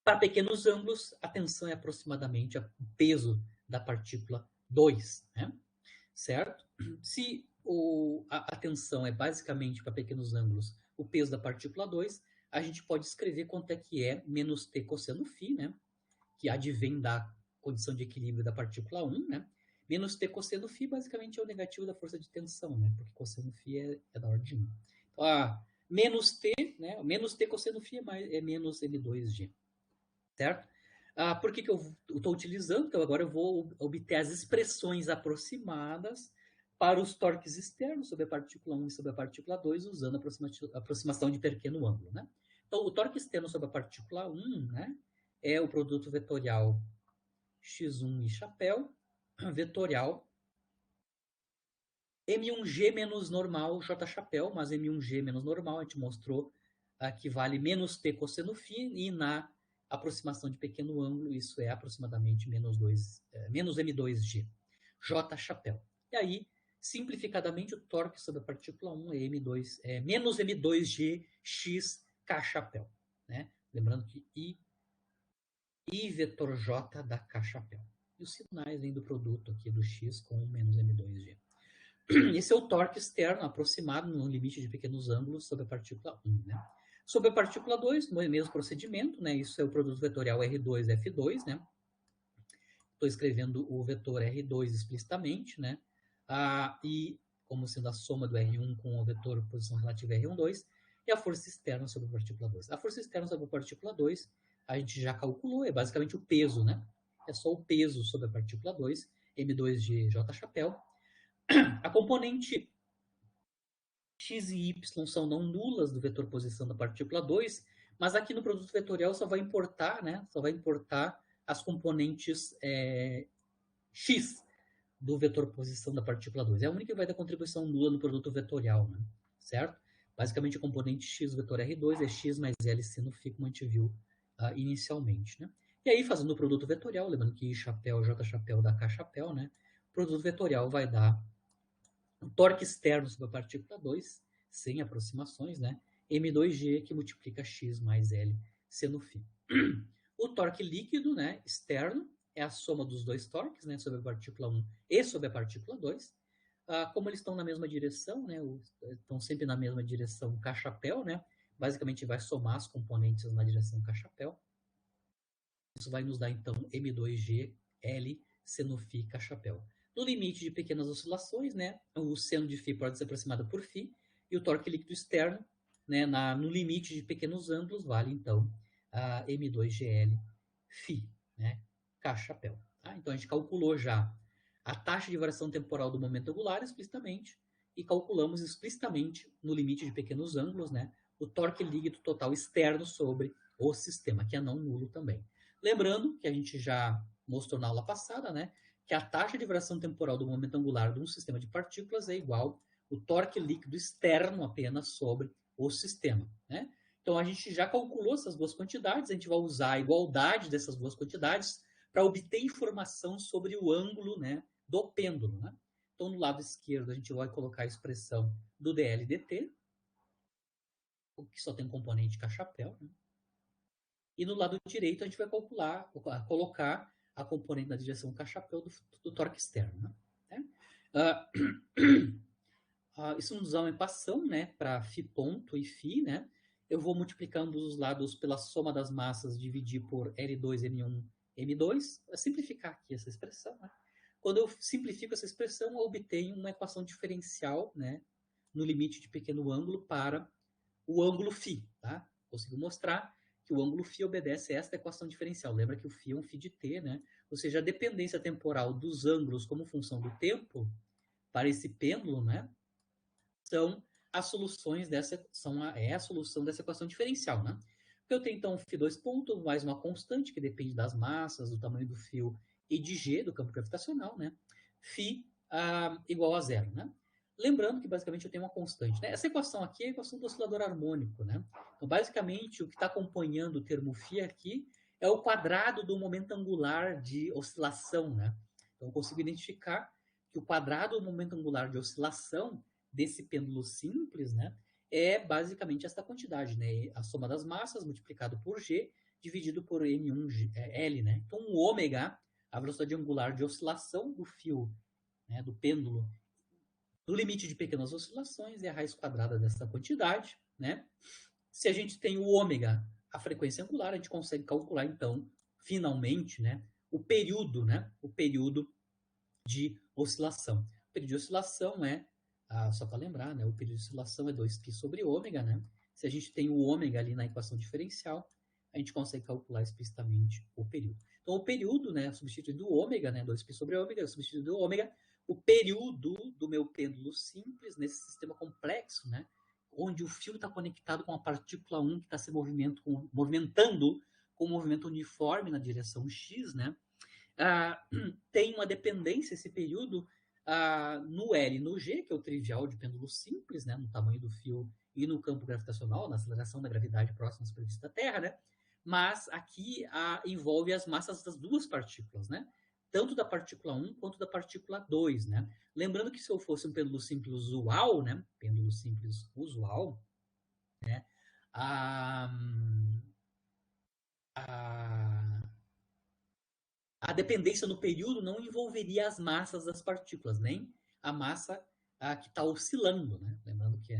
Para pequenos ângulos, a tensão é aproximadamente o peso da partícula 2, né? Certo? Se a tensão é basicamente para pequenos ângulos o peso da partícula 2, a gente pode escrever quanto é que é menos T cosseno φ, né? Que advém da condição de equilíbrio da partícula 1, né? Menos T cosseno φ basicamente é o negativo da força de tensão, né? Porque cosseno φ é da ordem de 1. Então, menos T, né? Menos T cosseno φ é menos M2G. Certo? Por que eu estou utilizando? Então, agora eu vou obter as expressões aproximadas para os torques externos sobre a partícula 1 e sobre a partícula 2, usando a aproximação de pequeno ângulo. Né? Então, o torque externo sobre a partícula 1, né, é o produto vetorial x1 e chapéu, vetorial M1G menos normal J chapéu, mas M1G menos normal a gente mostrou que vale menos T cosseno φ, e na aproximação de pequeno ângulo, isso é aproximadamente menos M2G, J chapéu. E aí, simplificadamente, o torque sobre a partícula 1 é menos M2G x K chapéu. Né? Lembrando que I vetor J dá K chapéu. E os sinais vêm do produto aqui do x com menos M2G. Esse é o torque externo aproximado no limite de pequenos ângulos sobre a partícula 1. Né? Sobre a partícula 2, no mesmo procedimento, né? Isso é o produto vetorial R2, F2, né? Estou escrevendo o vetor R2 explicitamente, né? E como sendo a soma do R1 com o vetor posição relativa R1, 2, e a força externa sobre a partícula 2. A força externa sobre a partícula 2, a gente já calculou, é basicamente o peso, né? É só o peso sobre a partícula 2, M2G J chapéu. A componente x e y são não nulas do vetor posição da partícula 2, mas aqui no produto vetorial só vai importar, né? Só vai importar as componentes x do vetor posição da partícula 2. É a única que vai dar contribuição nula no produto vetorial, né? Certo? Basicamente, a componente x do vetor R2 é x mais L seno φ, como a gente viu inicialmente, né? E aí, fazendo o produto vetorial, lembrando que I chapéu, J chapéu dá K chapéu, né? O produto vetorial vai dar o torque externo sobre a partícula 2, sem aproximações, né? M2G, que multiplica X mais L seno φ. O torque líquido, né, externo, é a soma dos dois torques, né, sobre a partícula 1 e sobre a partícula 2. Como eles estão na mesma direção, né, estão sempre na mesma direção K-chapéu, né, basicamente vai somar as componentes na direção K-chapéu. Isso vai nos dar, então, M2G, L, seno φ, K-chapéu. No limite de pequenas oscilações, né, o seno de φ pode ser aproximado por φ, e o torque líquido externo, né, no limite de pequenos ângulos, vale, então, a M2GL φ, né, K-chapéu. Tá? Então, a gente calculou já a taxa de variação temporal do momento angular explicitamente, e calculamos explicitamente, no limite de pequenos ângulos, né, o torque líquido total externo sobre o sistema, que é não nulo também. Lembrando que a gente já mostrou na aula passada, né, que a taxa de variação temporal do momento angular de um sistema de partículas é igual ao torque líquido externo apenas sobre o sistema, né? Então a gente já calculou essas duas quantidades, a gente vai usar a igualdade dessas duas quantidades para obter informação sobre o ângulo, né, do pêndulo, né? Então no lado esquerdo a gente vai colocar a expressão do dl dt, que só tem componente K-chapéu, né? E no lado direito a gente vai colocar a componente na direção K-chapéu do torque externo. Né? Isso nos dá uma equação, né, para φ ponto e φ, né? Eu vou multiplicar ambos os lados pela soma das massas, dividir por L2, M1, M2, para simplificar aqui essa expressão. Né? Quando eu simplifico essa expressão, eu obtenho uma equação diferencial, né, no limite de pequeno ângulo para o ângulo φ. Tá? Consigo mostrar que o ângulo φ obedece a esta equação diferencial. Lembra que o φ é um φ de t, né? Ou seja, a dependência temporal dos ângulos como função do tempo para esse pêndulo, né, são as soluções é a solução dessa equação diferencial, né? Porque eu tenho então φ2 ponto mais uma constante que depende das massas, do tamanho do fio e de g do campo gravitacional, né? Φ igual a zero, né? Lembrando que basicamente eu tenho uma constante, né? Essa equação aqui é a equação do oscilador harmônico, né? Então basicamente o que está acompanhando o termo φ aqui é o quadrado do momento angular de oscilação, né? Então eu consigo identificar que o quadrado do momento angular de oscilação desse pêndulo simples, né, é basicamente essa quantidade, né, a soma das massas multiplicado por g dividido por L, né. Então, o ômega, a velocidade angular de oscilação do fio, né, do pêndulo, no limite de pequenas oscilações, é a raiz quadrada dessa quantidade, né. Se a gente tem o ômega, a frequência angular, a gente consegue calcular, então, finalmente, né, o período de oscilação. O período de oscilação é só para lembrar, né, o período de oscilação é 2π sobre ômega, né? Se a gente tem o ômega ali na equação diferencial, a gente consegue calcular explicitamente o período. Então, o período, né, substituindo o ômega, né, 2π sobre ômega, substituindo o ômega, o período do meu pêndulo simples nesse sistema complexo, né, onde o fio está conectado com a partícula 1 que está se movimentando com um movimento uniforme na direção x, né, tem uma dependência, esse período, no L e no G, que é o trivial de pêndulo simples, né, no tamanho do fio e no campo gravitacional, na aceleração da gravidade próxima à superfície da Terra, né? Mas aqui envolve as massas das duas partículas, né? Tanto da partícula 1 quanto da partícula 2, né? Lembrando que se eu fosse um pêndulo simples usual, né? Pêndulo simples usual, né? A dependência no período não envolveria as massas das partículas, nem a massa que está oscilando. Né? Lembrando que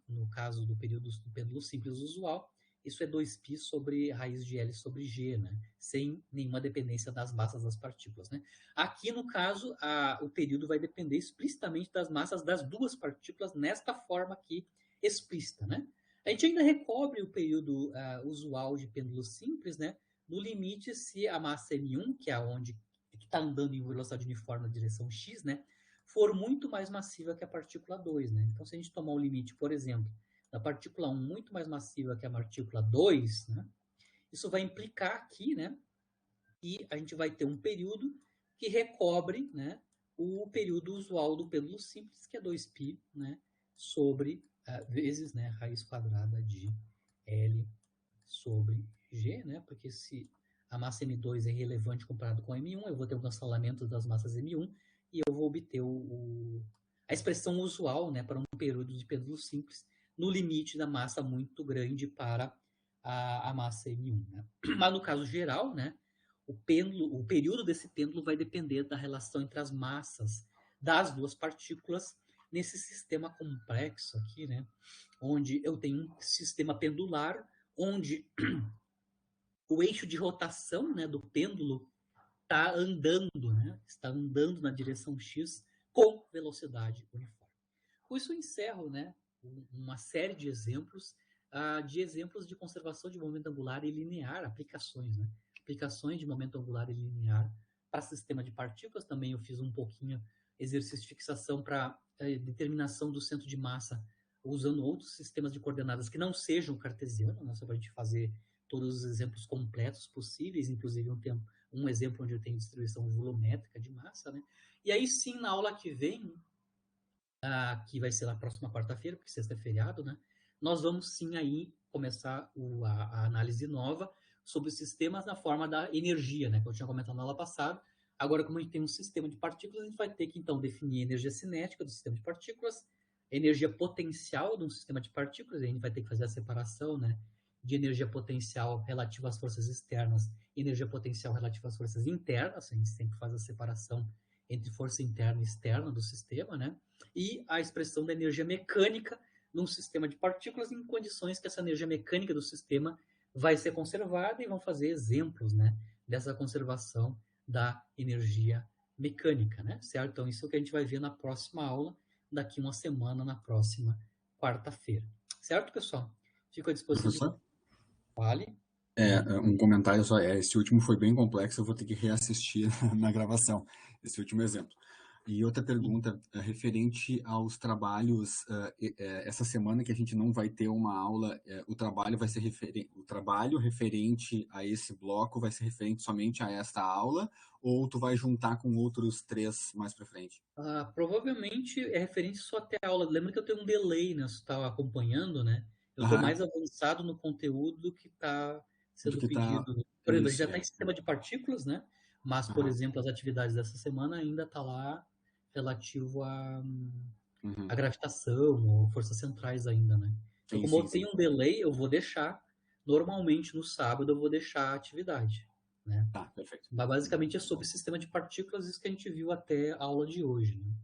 no caso do período do pêndulo simples usual, isso é 2π sobre raiz de L sobre G, né? Sem nenhuma dependência das massas das partículas. Né? Aqui, no caso, o período vai depender explicitamente das massas das duas partículas, nesta forma aqui explícita. Né? A gente ainda recobre o período usual de pêndulo simples, né? No limite, se a massa M1, que é onde está andando em velocidade uniforme na direção x, né, for muito mais massiva que a partícula 2. Né? Então, se a gente tomar o limite, por exemplo, da partícula 1 muito mais massiva que a partícula 2, né, isso vai implicar aqui, né, que a gente vai ter um período que recobre, né, o período usual do pêndulo simples, que é 2π, né, sobre vezes, né, raiz quadrada de L sobre G, né? Porque se a massa M2 é relevante comparado com a M1, eu vou ter um cancelamento das massas M1 e eu vou obter a expressão usual, né, para um período de pêndulo simples no limite da massa muito grande para a massa M1, né? Mas no caso geral, né, o período desse pêndulo vai depender da relação entre as massas das duas partículas nesse sistema complexo aqui, né, onde eu tenho um sistema pendular, onde o eixo de rotação, né, do pêndulo está andando na direção x com velocidade uniforme. Com isso eu encerro, né, uma série de exemplos de conservação de momento angular e linear, aplicações, né? Aplicações de momento angular e linear para sistema de partículas. Também eu fiz um pouquinho exercício de fixação para determinação do centro de massa usando outros sistemas de coordenadas que não sejam cartesianos, né? Só para a gente fazer todos os exemplos completos possíveis, inclusive um exemplo onde eu tenho distribuição volumétrica de massa, né? E aí sim, na aula que vem, que vai ser na próxima quarta-feira, porque sexta é feriado, né? Nós vamos sim aí começar a análise nova sobre os sistemas na forma da energia, né? Que eu tinha comentado na aula passada. Agora, como a gente tem um sistema de partículas, a gente vai ter que então definir a energia cinética do sistema de partículas, a energia potencial de um sistema de partículas, a gente vai ter que fazer a separação, né? De energia potencial relativa às forças externas e energia potencial relativa às forças internas. A gente sempre faz a separação entre força interna e externa do sistema, né? E a expressão da energia mecânica num sistema de partículas em condições que essa energia mecânica do sistema vai ser conservada, e vão fazer exemplos, né, dessa conservação da energia mecânica, né? Certo? Então isso é o que a gente vai ver na próxima aula, daqui uma semana, na próxima quarta-feira. Certo, pessoal? Fico à disposição de... Professor? Fale. Um comentário só. Esse último foi bem complexo, eu vou ter que reassistir na gravação, esse último exemplo. E outra pergunta, referente aos trabalhos, essa semana que a gente não vai ter uma aula, o trabalho vai ser o trabalho referente a esse bloco vai ser referente somente a esta aula, ou tu vai juntar com outros 3 mais para frente? Provavelmente é referente só até a aula. Lembra que eu tenho um delay, né? Você está acompanhando, né? Eu estou mais Aham, avançado no conteúdo do que está do sendo que tá... pedido. Por exemplo, a gente Isso, já está em sistema de partículas, né? Mas, por Aham, exemplo, as atividades dessa semana ainda está lá relativo à uhum. gravitação ou forças centrais ainda, né? Então, Sim, como sim, eu tenho sim. um delay, eu vou deixar. Normalmente, no sábado, eu vou deixar a atividade, né? Tá, perfeito. Mas, basicamente, é sobre sistema de partículas, isso que a gente viu até a aula de hoje, né?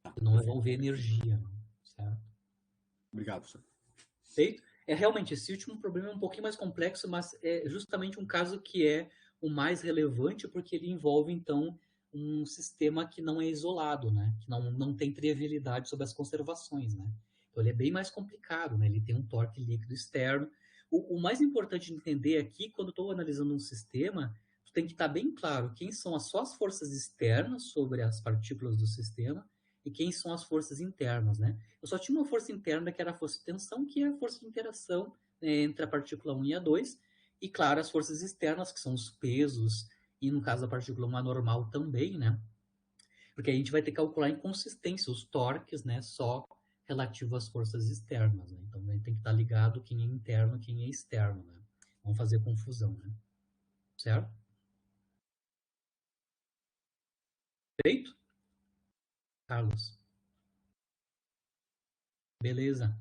Tá, Não perfeito. envolver energia, certo? Obrigado, professor. Feito? Realmente, esse último problema é um pouquinho mais complexo, mas é justamente um caso que é o mais relevante, porque ele envolve, então, um sistema que não é isolado, né? Que não tem trivialidade sobre as conservações, né? Então, ele é bem mais complicado, né? Ele tem um torque líquido externo. O mais importante de entender aqui, quando estou analisando um sistema, tu tem que estar bem claro quem são as suas forças externas sobre as partículas do sistema e quem são as forças internas, né? Eu só tinha uma força interna, que era a força de tensão, que é a força de interação, né, entre a partícula 1 e a 2, e, claro, as forças externas, que são os pesos, e no caso da partícula 1 anormal também, né? Porque a gente vai ter que calcular a inconsistência, os torques, né, só relativo às forças externas, né? Então, né, tem que estar ligado quem é interno, quem é externo, né? Vamos fazer confusão, né? Certo? Feito? Carlos. Beleza.